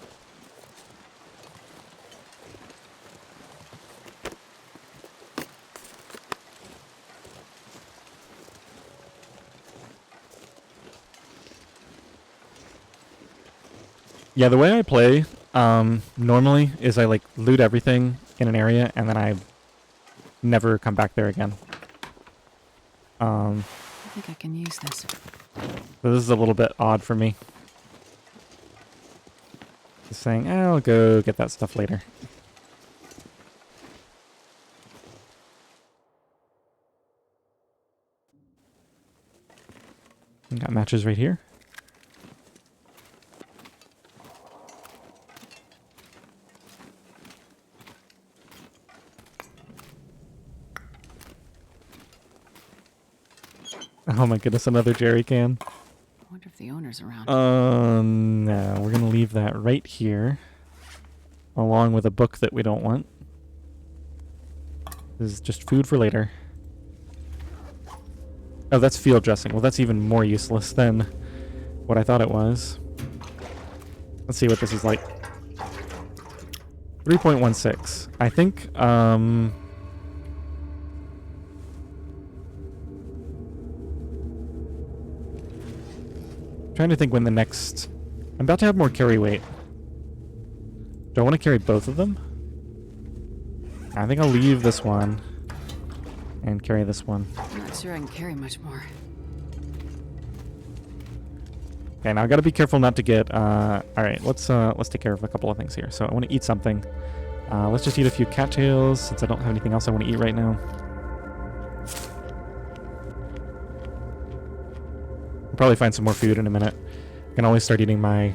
Yeah, the way I play normally is I like loot everything in an area and then I never come back there again. I think I can use this. So this is a little bit odd for me. Just saying, I'll go get that stuff later. Got matches right here. Oh my goodness, another jerry can. I wonder if the owner's around. No, we're gonna leave that right here. Along with a book that we don't want. This is just food for later. Oh, that's field dressing. Well, that's even more useless than what I thought it was. Let's see what this is like. 3.16. I think, trying to think when the next... I'm about to have more carry weight. Do I want to carry both of them? I think I'll leave this one and carry this one. I'm not sure I can carry much more. Okay, now I gotta be careful not to get, alright, let's take care of a couple of things here. So I want to eat something. Let's just eat a few cattails, since I don't have anything else I want to eat right now. I'll probably find some more food in a minute. I can always start eating my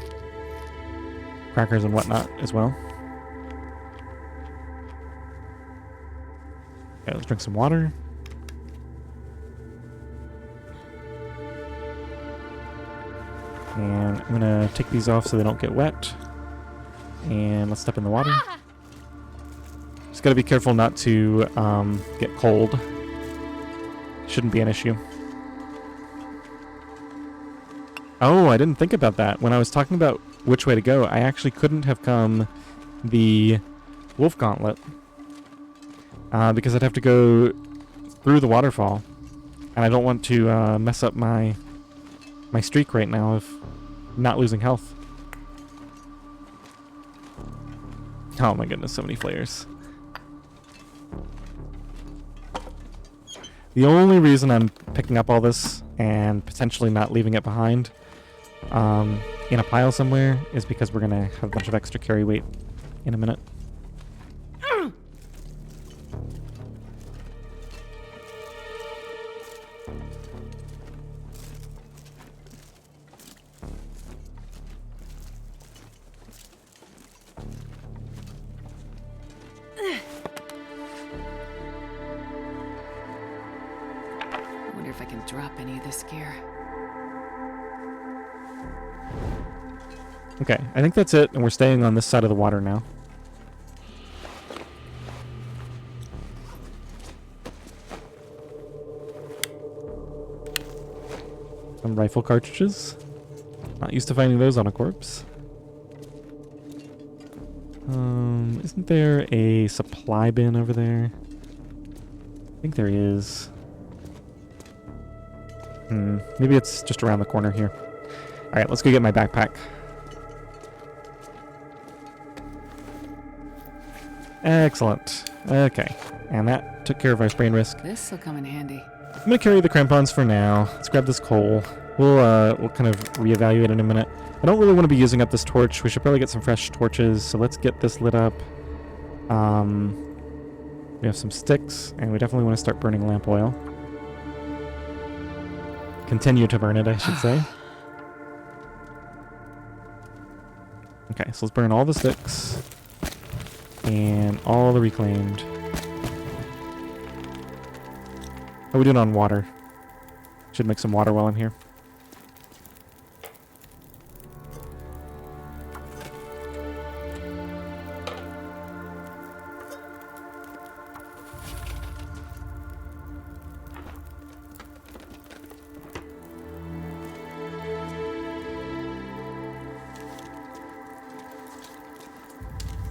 crackers and whatnot as well. Okay, let's drink some water. And I'm gonna take these off so they don't get wet. And let's step in the water. Just gotta be careful not to get cold. Shouldn't be an issue. Oh, I didn't think about that. When I was talking about which way to go, I actually couldn't have come the wolf gauntlet. Because I'd have to go through the waterfall. And I don't want to mess up my streak right now of not losing health. Oh my goodness, so many flares. The only reason I'm picking up all this and potentially not leaving it behind in a pile somewhere is because we're going to have a bunch of extra carry weight in a minute. I wonder if I can drop any of this gear. Okay, I think that's it, and we're staying on this side of the water now. Some rifle cartridges. Not used to finding those on a corpse. Isn't there a supply bin over there? I think there is. Maybe it's just around the corner here. Alright, let's go get my backpack. Excellent. Okay. And that took care of our sprain risk. This'll come in handy. I'm gonna carry the crampons for now. Let's grab this coal. We'll kind of reevaluate in a minute. I don't really want to be using up this torch. We should probably get some fresh torches. So let's get this lit up. We have some sticks, and we definitely want to start burning lamp oil. Continue to burn it, I should say. Okay, so let's burn all the sticks. And all the reclaimed. How are we doing on water? Should make some water while I'm here.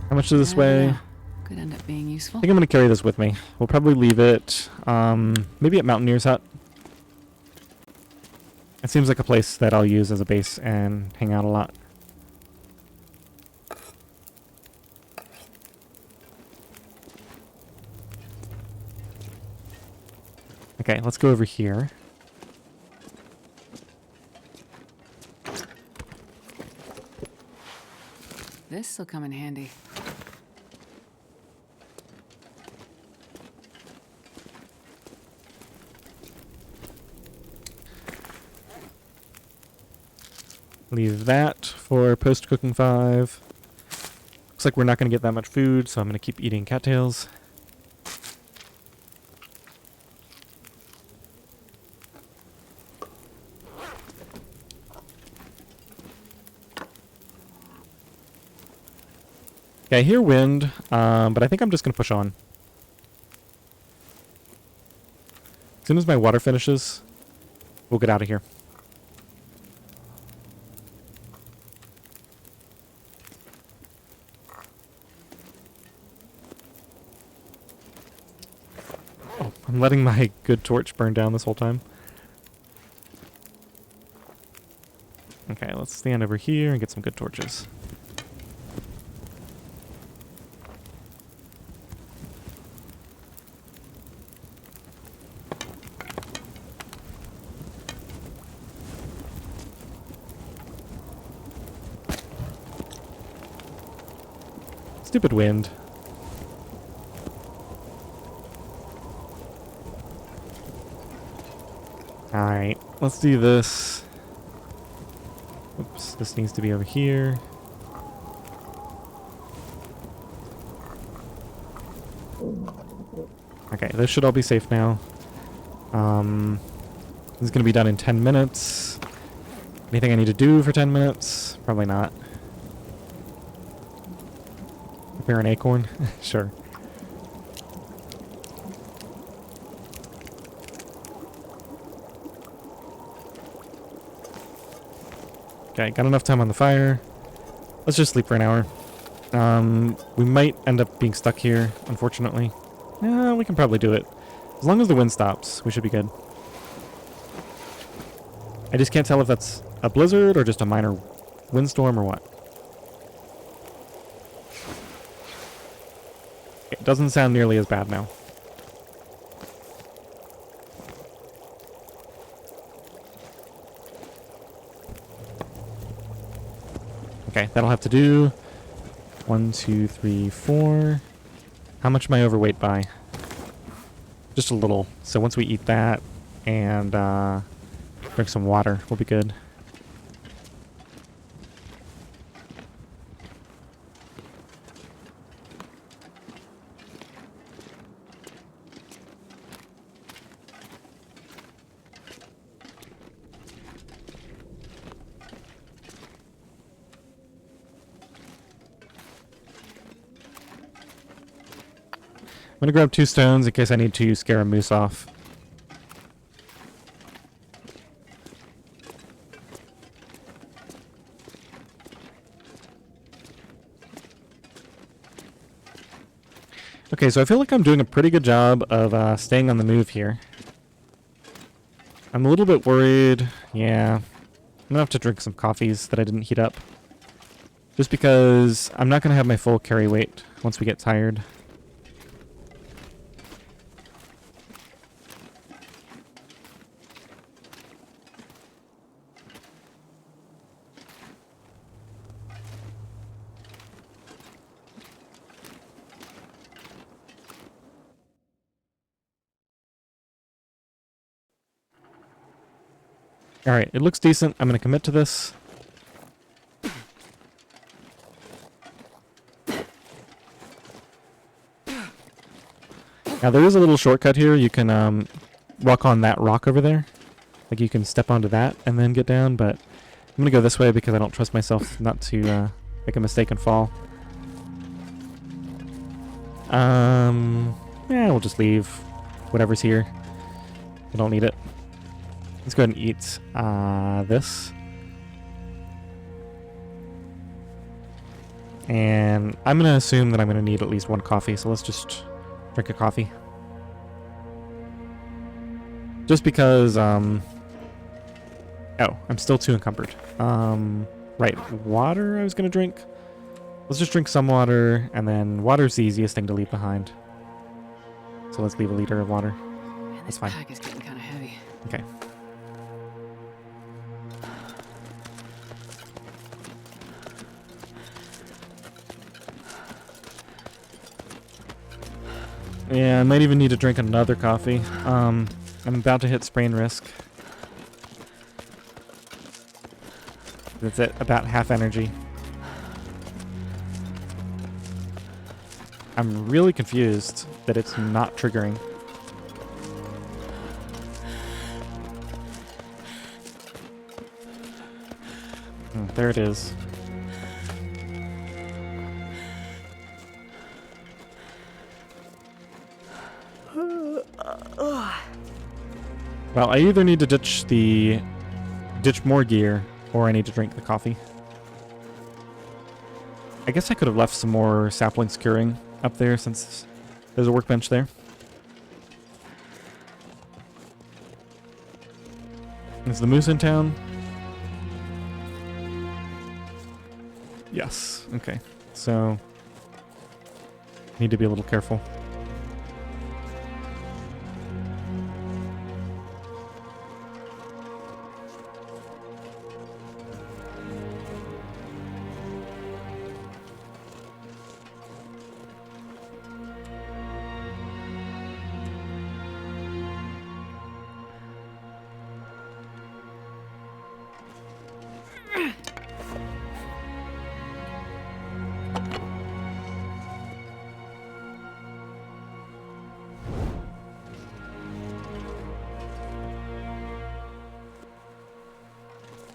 How much does this weigh? Yeah. Could end up being useful. I think I'm going to carry this with me. We'll probably leave it, maybe at Mountaineer's Hut. It seems like a place that I'll use as a base and hang out a lot. Okay, let's go over here. This'll come in handy. Leave that for post-cooking 5. Looks like we're not going to get that much food, so I'm going to keep eating cattails. Okay, I hear wind, but I think I'm just going to push on. As soon as my water finishes, we'll get out of here. Oh, I'm letting my good torch burn down this whole time. Okay, let's stand over here and get some good torches. Stupid wind. Alright, let's do this. Oops, this needs to be over here. Okay, this should all be safe now. This is going to be done in 10 minutes. Anything I need to do for 10 minutes? Probably not. Prepare an acorn? Sure. Okay, got enough time on the fire. Let's just sleep for an hour. We might end up being stuck here, unfortunately. No, we can probably do it. As long as the wind stops, we should be good. I just can't tell if that's a blizzard or just a minor windstorm or what. It doesn't sound nearly as bad now. Okay, that'll have to do. 1, 2, 3, 4. How much am I overweight by? Just a little. So once we eat that and drink some water, we'll be good. I'm gonna grab 2 stones in case I need to scare a moose off. Okay, so I feel like I'm doing a pretty good job of staying on the move here. I'm a little bit worried. Yeah. I'm gonna have to drink some coffees that I didn't heat up. Just because I'm not gonna have my full carry weight once we get tired. Alright, it looks decent. I'm gonna commit to this. Now there is a little shortcut here. You can walk on that rock over there. Like you can step onto that and then get down, but I'm gonna go this way because I don't trust myself not to make a mistake and fall. Yeah, we'll just leave whatever's here. I don't need it. Let's go ahead and eat this. And I'm going to assume that I'm going to need at least one coffee, so let's just drink a coffee. Just because, oh, I'm still too encumbered. Right, water I was going to drink. Let's just drink some water, and then water's the easiest thing to leave behind. So let's leave a liter of water. Man, That's this fine. pack is getting kind of heavy. Okay. Yeah, I might even need to drink another coffee. I'm about to hit sprain risk. That's at about half energy. I'm really confused that it's not triggering. There it is. Well, I either need to ditch more gear, or I need to drink the coffee. I guess I could have left some more saplings curing up there since there's a workbench there. Is the moose in town? Yes. Okay. So, need to be a little careful.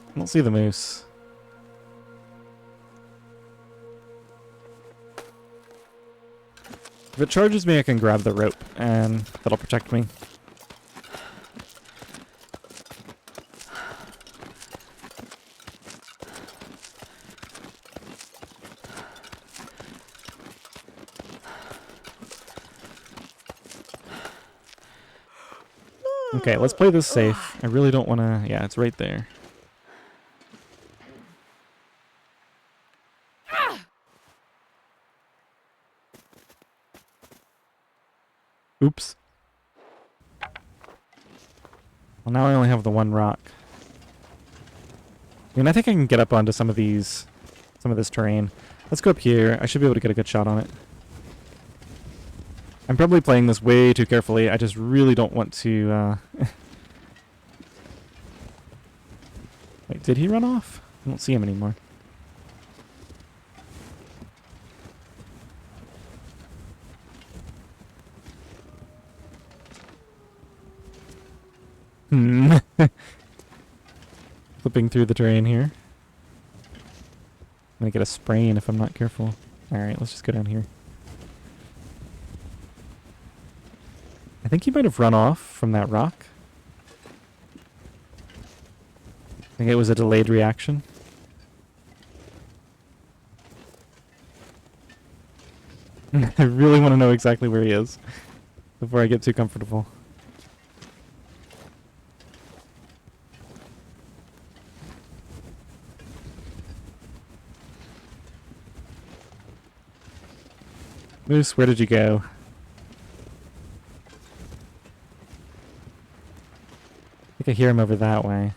I don't see the moose. If it charges me, I can grab the rope, and that'll protect me. Okay, let's play this safe. I really don't want to... Yeah, it's right there. Oops. Well, now I only have the one rock. I mean, I think I can get up onto some of this terrain. Let's go up here. I should be able to get a good shot on it. I'm probably playing this way too carefully. I just really don't want to, Wait, did he run off? I don't see him anymore. Flipping through the terrain here. I'm gonna get a sprain if I'm not careful. Alright, let's just go down here. I think he might have run off from that rock. I think it was a delayed reaction. I really want to know exactly where he is before I get too comfortable. Moose, where did you go? I think I hear him over that way.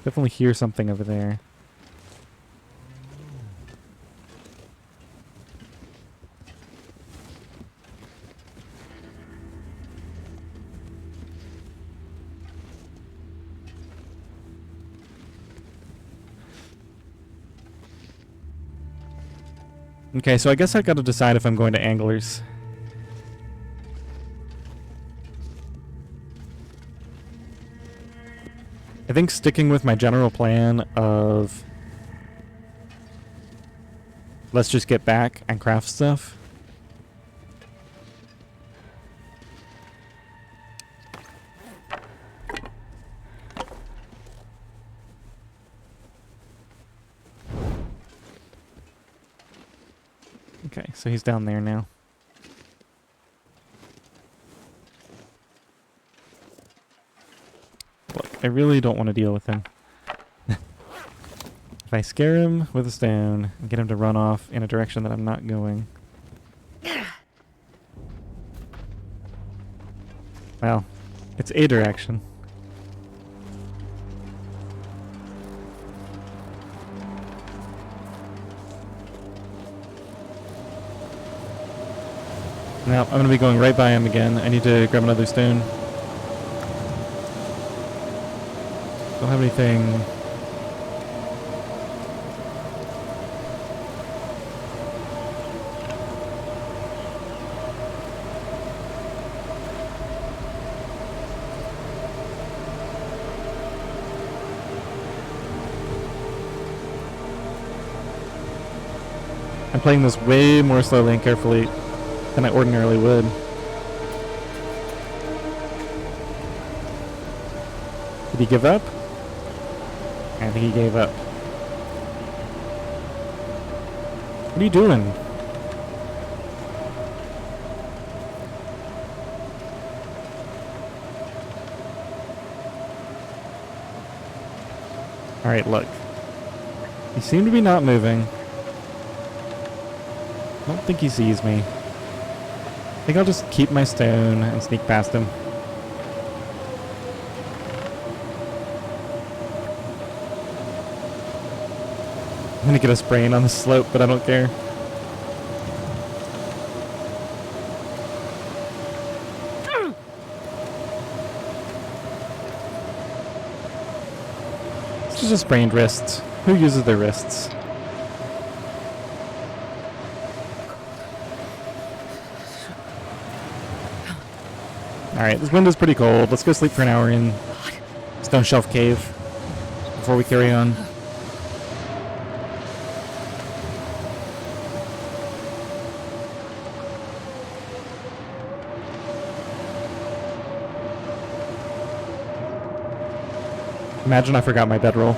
Definitely hear something over there. Okay, so I guess I gotta decide if I'm going to Anglers. I think sticking with my general plan of let's just get back and craft stuff. Okay, so he's down there now. Look, I really don't want to deal with him. If I scare him with a stone and get him to run off in a direction that I'm not going. Well, it's a direction. Now, I'm going to be going right by him again. I need to grab another stone. Don't have anything. I'm playing this way more slowly and carefully than I ordinarily would. Did he give up? I think he gave up. What are you doing? Alright, look. He seemed to be not moving. I don't think he sees me. I think I'll just keep my stone and sneak past him. I'm gonna get a sprain on the slope, but I don't care. It's just a sprained wrist. Who uses their wrists? Alright, this window's pretty cold. Let's go sleep for an hour in Stone Shelf Cave before we carry on. Imagine I forgot my bedroll.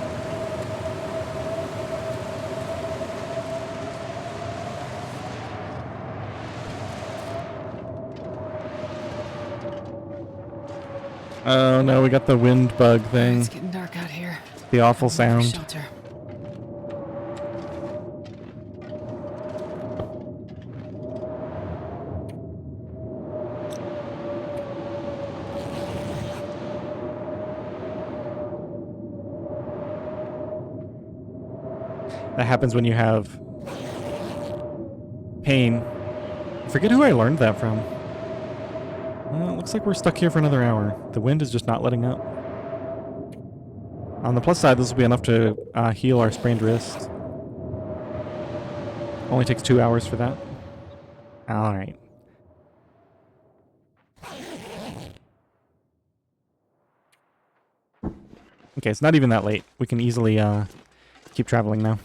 Oh no, we got the wind bug thing. It's getting dark out here. The awful sound. Shelter. That happens when you have pain. I forget who I learned that from. Well, it looks like we're stuck here for another hour. The wind is just not letting up. On the plus side, this will be enough to heal our sprained wrist. Only takes 2 hours for that. Alright. Okay, it's not even that late. We can easily keep traveling now.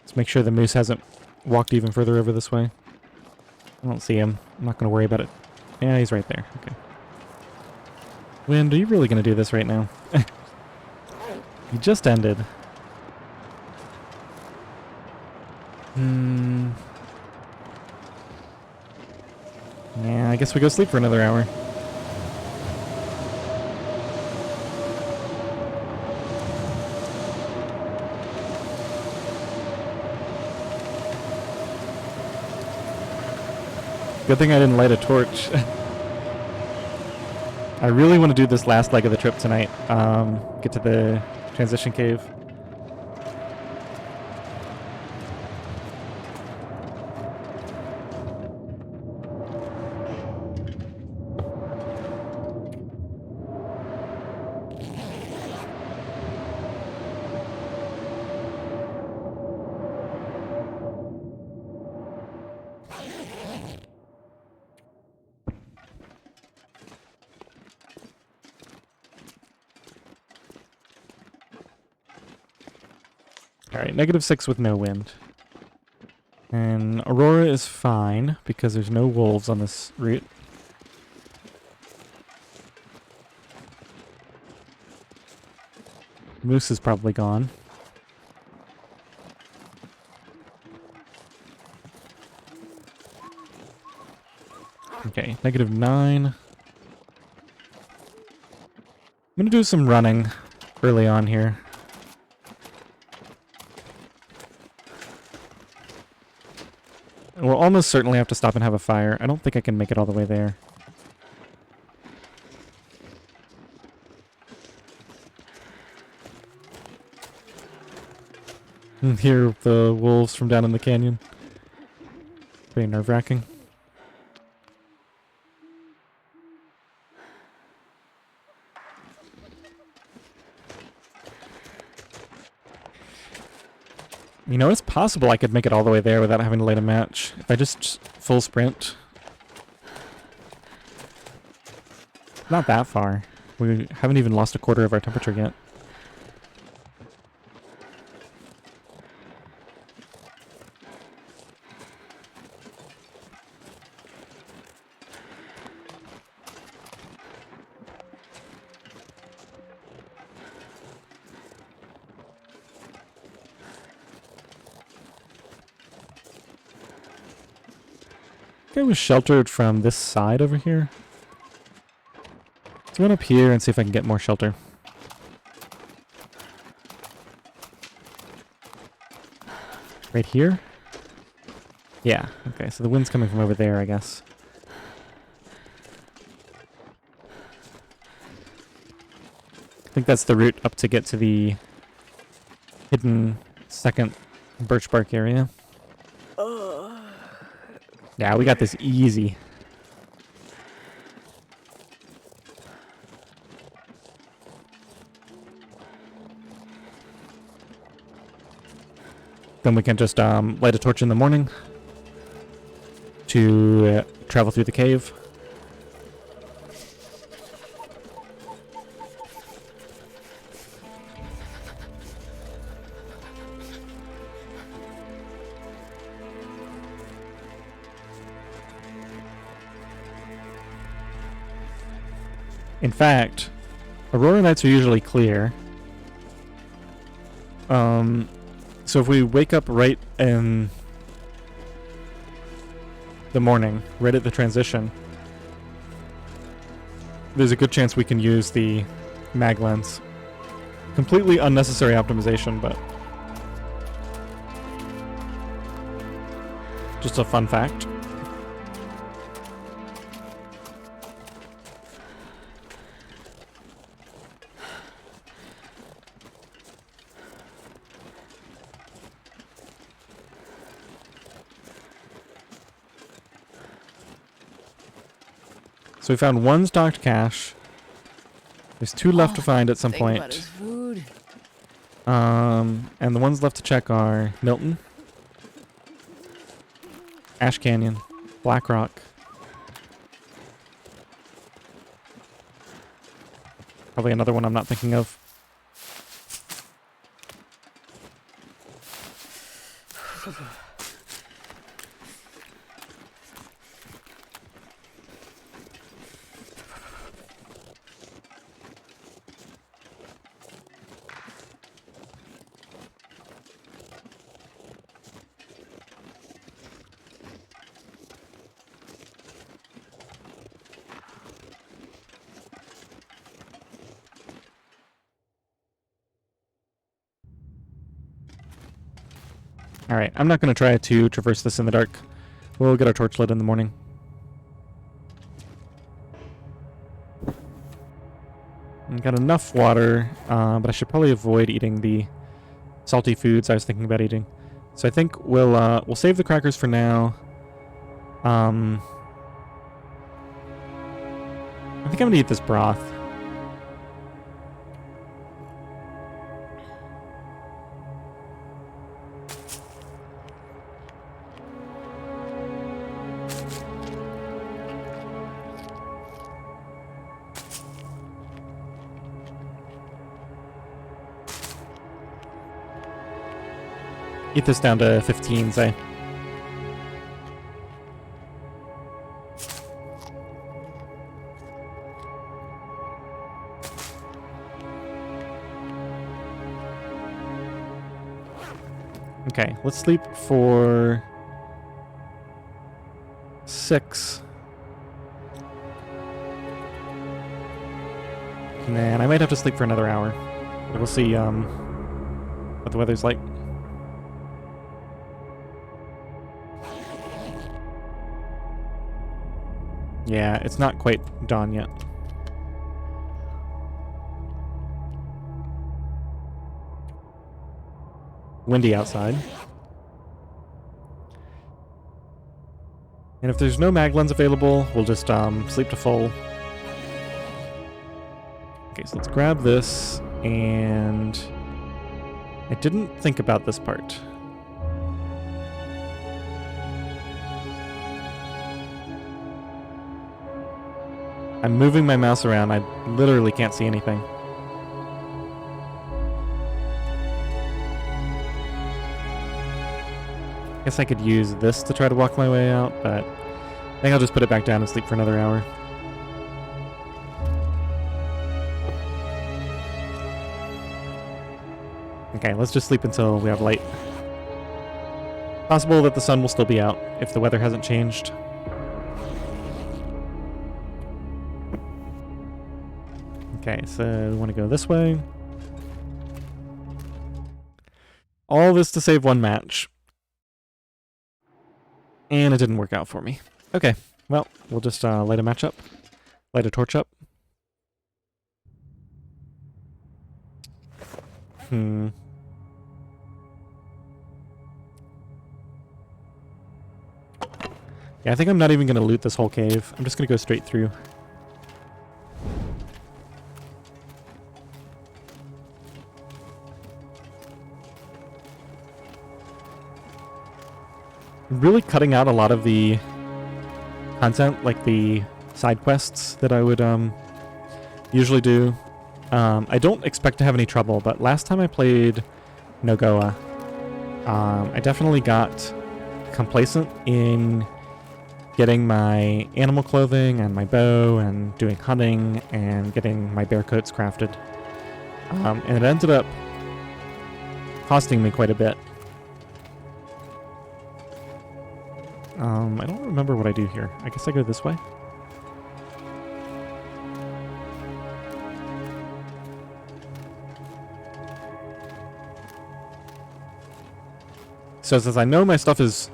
Let's make sure the moose hasn't walked even further over this way. I don't see him. I'm not going to worry about it. Yeah, he's right there. Okay. Wind, are you really going to do this right now? You just ended. Hmm. Yeah, I guess we go sleep for another hour. Good thing I didn't light a torch. I really want to do this last leg of the trip tonight. Get to the transition cave. Alright, -6 with no wind. And Aurora is fine because there's no wolves on this route. Moose is probably gone. Okay, -9. I'm gonna do some running early on here. And we'll almost certainly have to stop and have a fire. I don't think I can make it all the way there. Hear the wolves from down in the canyon. Pretty nerve-wracking. You know, it's possible I could make it all the way there without having to light a match. If I just full sprint. Not that far. We haven't even lost a quarter of our temperature yet. I was sheltered from this side over here. Let's run up here and see if I can get more shelter. Right here? Yeah, okay, so the wind's coming from over there, I guess. I think that's the route up to get to the hidden second birch bark area. Yeah, we got this easy. Then we can just light a torch in the morning to travel through the cave. In fact, Aurora nights are usually clear. So if we wake up right in the morning, right at the transition, there's a good chance we can use the mag lens. Completely unnecessary optimization, but just a fun fact. So we found one stocked cache. There's 2 left to find at some point. Food. And the ones left to check are Milton, Ash Canyon, Black Rock. Probably another one I'm not thinking of. Alright, I'm not going to try to traverse this in the dark. We'll get our torch lit in the morning. I've got enough water, but I should probably avoid eating the salty foods I was thinking about eating. So I think we'll save the crackers for now. I think I'm going to eat this broth. Eat this down to 15, say. Okay, let's sleep for 6. And then I might have to sleep for another hour. We'll see what the weather's like. Yeah, it's not quite dawn yet. Windy outside. And if there's no maglens available, we'll just sleep to full. Okay, so let's grab this, and I didn't think about this part. I'm moving my mouse around. I literally can't see anything. Guess I could use this to try to walk my way out, but I think I'll just put it back down and sleep for another hour. Okay, let's just sleep until we have light. Possible that the sun will still be out if the weather hasn't changed. Okay, so we want to go this way. All this to save one match. And it didn't work out for me. Okay, well, we'll just light a match up. Light a torch up. Yeah, I think I'm not even going to loot this whole cave. I'm just going to go straight through. Really cutting out a lot of the content, like the side quests that I would usually do. I don't expect to have any trouble, but last time I played NOGOA, I definitely got complacent in getting my animal clothing and my bow and doing hunting and getting my bear coats crafted. And it ended up costing me quite a bit. I don't remember what I do here. I guess I go this way. So since I know my stuff is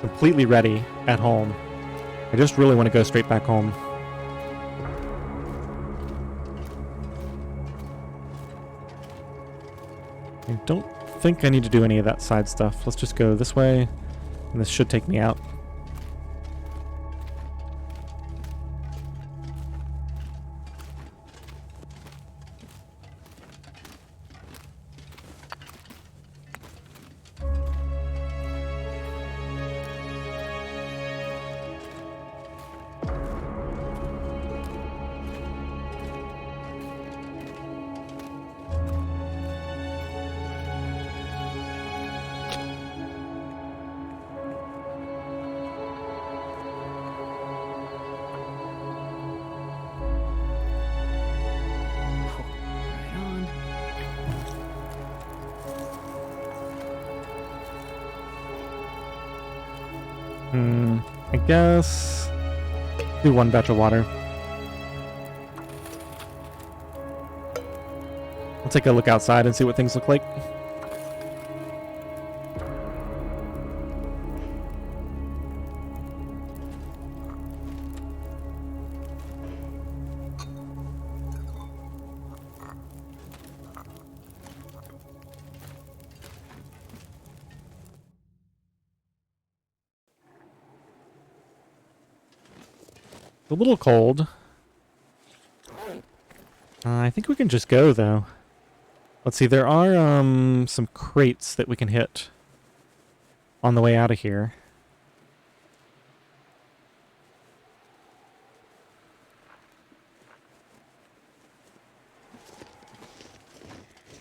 completely ready at home, I just really want to go straight back home. I don't think I need to do any of that side stuff. Let's just go this way. And this should take me out. I guess do one batch of water. I'll take a look outside and see what things look like. A little cold. I think we can just go, though. Let's see, there are some crates that we can hit on the way out of here.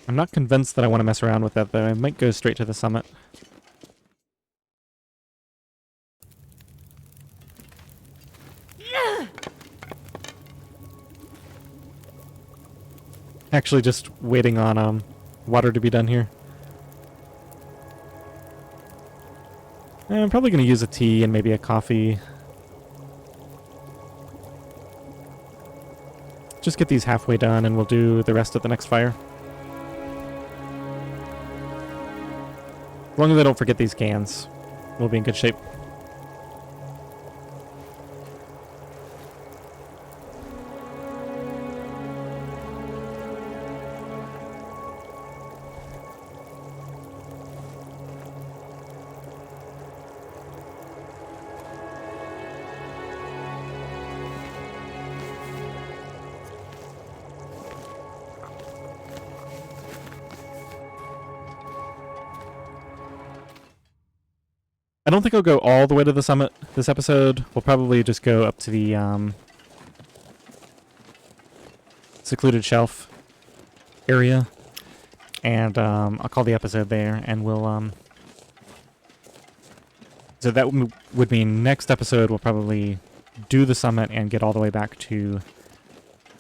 I'm not convinced that I want to mess around with that, though. I might go straight to the summit. Actually just waiting on water to be done here. I'm probably going to use a tea and maybe a coffee. Just get these halfway done and we'll do the rest at the next fire. As long as I don't forget these cans, we'll be in good shape. I don't think I'll go all the way to the summit this episode. We'll probably just go up to the secluded shelf area, and I'll call the episode there, and we'll so that would mean next episode we'll probably do the summit and get all the way back to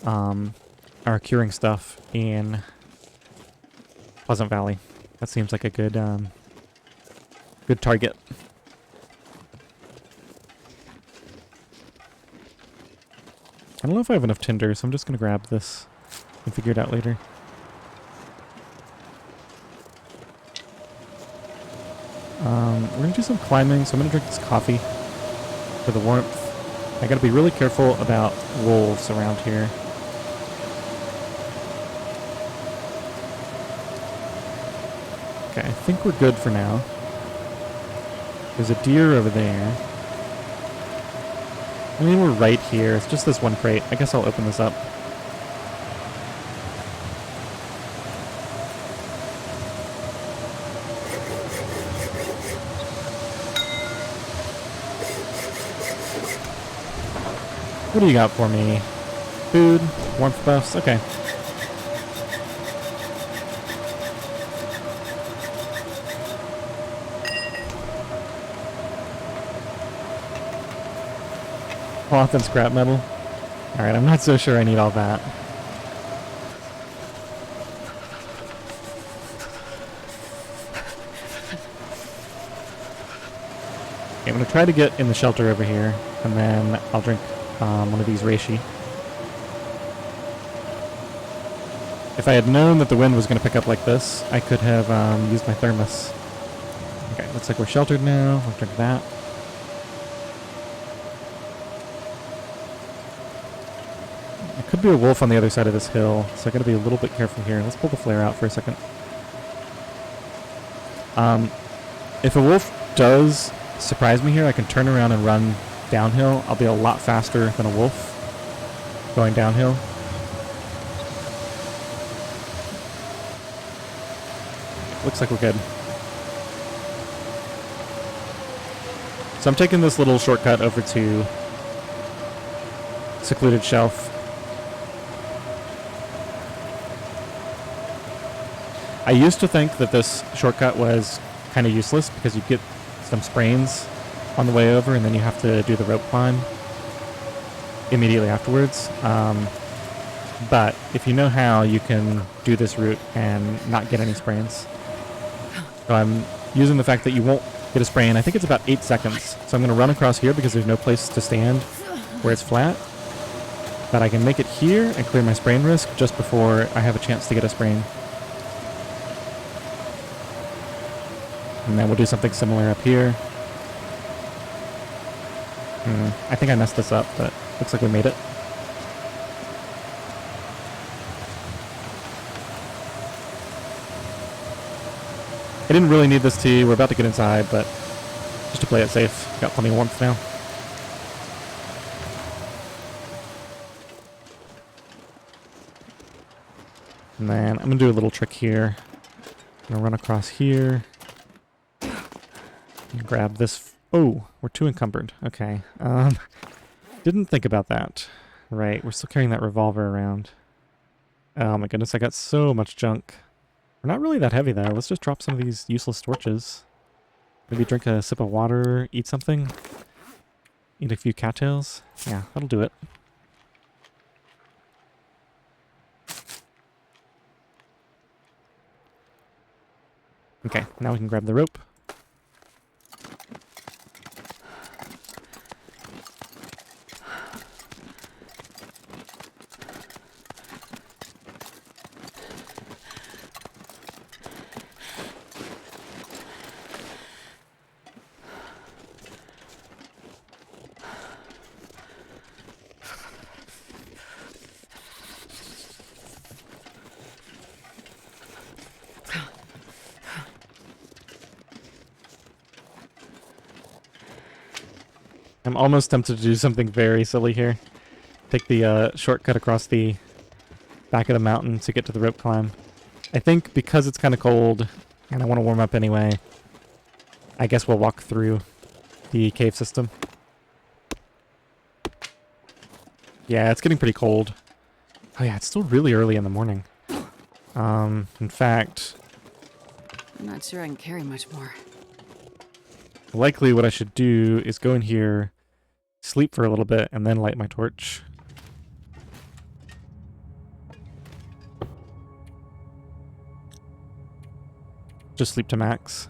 our curing stuff in Pleasant Valley. That seems like a good good target. I don't know if I have enough tinder, so I'm just going to grab this and figure it out later. We're going to do some climbing, so I'm going to drink this coffee for the warmth. I got to be really careful about wolves around here. Okay, I think we're good for now. There's a deer over there. I mean, we're right here. It's just this one crate. I guess I'll open this up. What do you got for me? Food? Warmth buffs? Okay. Cloth and scrap metal. Alright, I'm not so sure I need all that. Okay, I'm going to try to get in the shelter over here, and then I'll drink one of these reishi. If I had known that the wind was going to pick up like this, I could have used my thermos. Okay, looks like we're sheltered now. I'll drink that. Could be a wolf on the other side of this hill, so I gotta be a little bit careful here. Let's pull the flare out for a second. If a wolf does surprise me here, I can turn around and run downhill. I'll be a lot faster than a wolf going downhill. Looks like we're good. So I'm taking this little shortcut over to secluded shelf. I used to think that this shortcut was kind of useless because you get some sprains on the way over and then you have to do the rope climb immediately afterwards. But if you know how, you can do this route and not get any sprains. So I'm using the fact that you won't get a sprain. I think it's about 8 seconds. So I'm going to run across here because there's no place to stand where it's flat. But I can make it here and clear my sprain risk just before I have a chance to get a sprain. And then we'll do something similar up here. I think I messed this up, but looks like we made it. I didn't really need this tea. We're about to get inside, but just to play it safe. Got plenty of warmth now. And then I'm going to do a little trick here. I'm going to run across here. And grab this. Oh, we're too encumbered. Okay. Didn't think about that. Right, we're still carrying that revolver around. Oh my goodness, I got so much junk. We're not really that heavy though. Let's just drop some of these useless torches. Maybe drink a sip of water, eat something. Eat a few cattails. Yeah, that'll do it. Okay, now we can grab the rope. I'm almost tempted to do something very silly here. Take the shortcut across the back of the mountain to get to the rope climb. I think because it's kind of cold and I want to warm up anyway, I guess we'll walk through the cave system. Yeah, it's getting pretty cold. Oh yeah, it's still really early in the morning. In fact, I'm not sure I can carry much more. likely what I should do is go in here, sleep for a little bit, and then light my torch. Just sleep to max.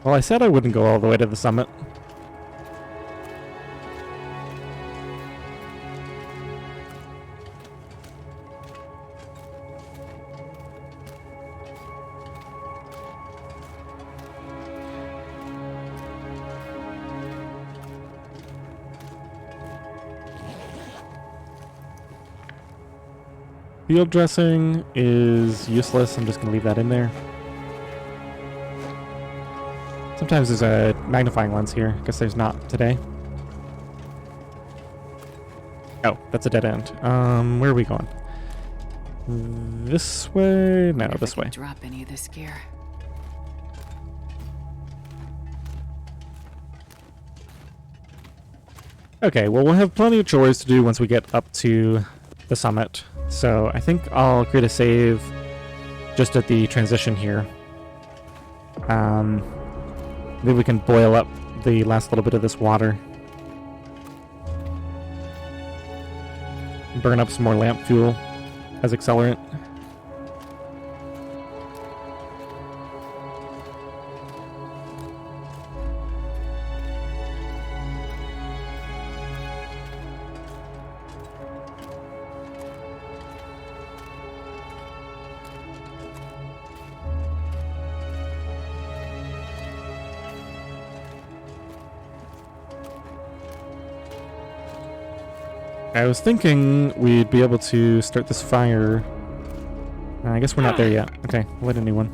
Well, I said I wouldn't go all the way to the summit. Field dressing is useless. I'm just going to leave that in there. Sometimes there's a magnifying lens here. Guess there's not today. Oh, that's a dead end. Where are we going? This way? No, this way. Drop any of this gear. Okay, well, we'll have plenty of chores to do once we get up to the summit. So I think I'll create a save just at the transition here. Maybe we can boil up the last little bit of this water. Burn up some more lamp fuel as accelerant. I was thinking we'd be able to start this fire. I guess we're not there yet. Okay, we'll light a new one.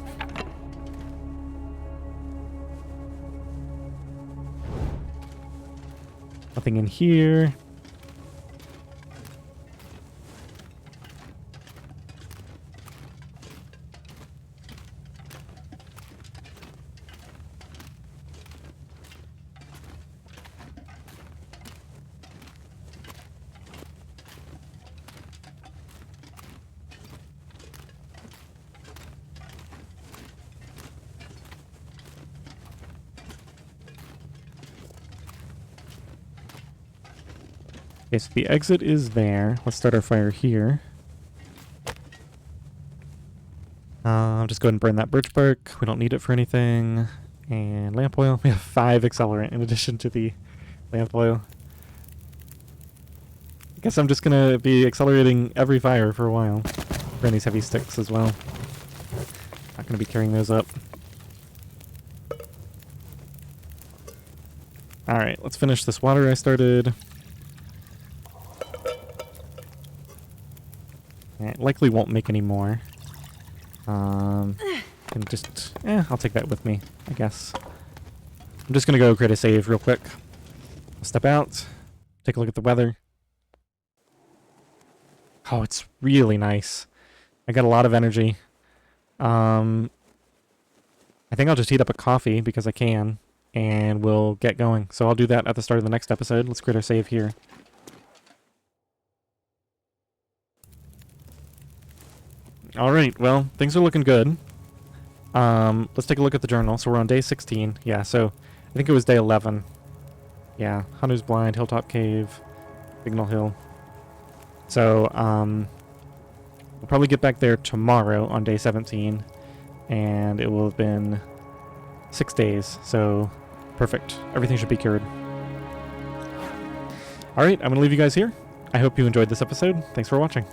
Nothing in here. Okay, so the exit is there. Let's start our fire here. Just go ahead and burn that birch bark. We don't need it for anything. And lamp oil. We have 5 accelerant in addition to the lamp oil. I think Guess I'm just gonna be accelerating every fire for a while. Burn these heavy sticks as well. Not gonna be carrying those up. Alright, let's finish this water I started. It likely won't make any more. And just, I'll take that with me, I guess. I'm just gonna go create a save real quick. Step out, take a look at the weather. Oh, it's really nice. I got a lot of energy. I think I'll just heat up a coffee because I can, and we'll get going. So I'll do that at the start of the next episode. Let's create our save here. Alright, well, things are looking good. Let's take a look at the journal. So we're on day 16. Yeah, so I think it was day 11. Yeah, Hunter's Blind, Hilltop Cave, Signal Hill. So, we'll probably get back there tomorrow on day 17. And it will have been 6 days. So, perfect. Everything should be cured. Alright, I'm going to leave you guys here. I hope you enjoyed this episode. Thanks for watching.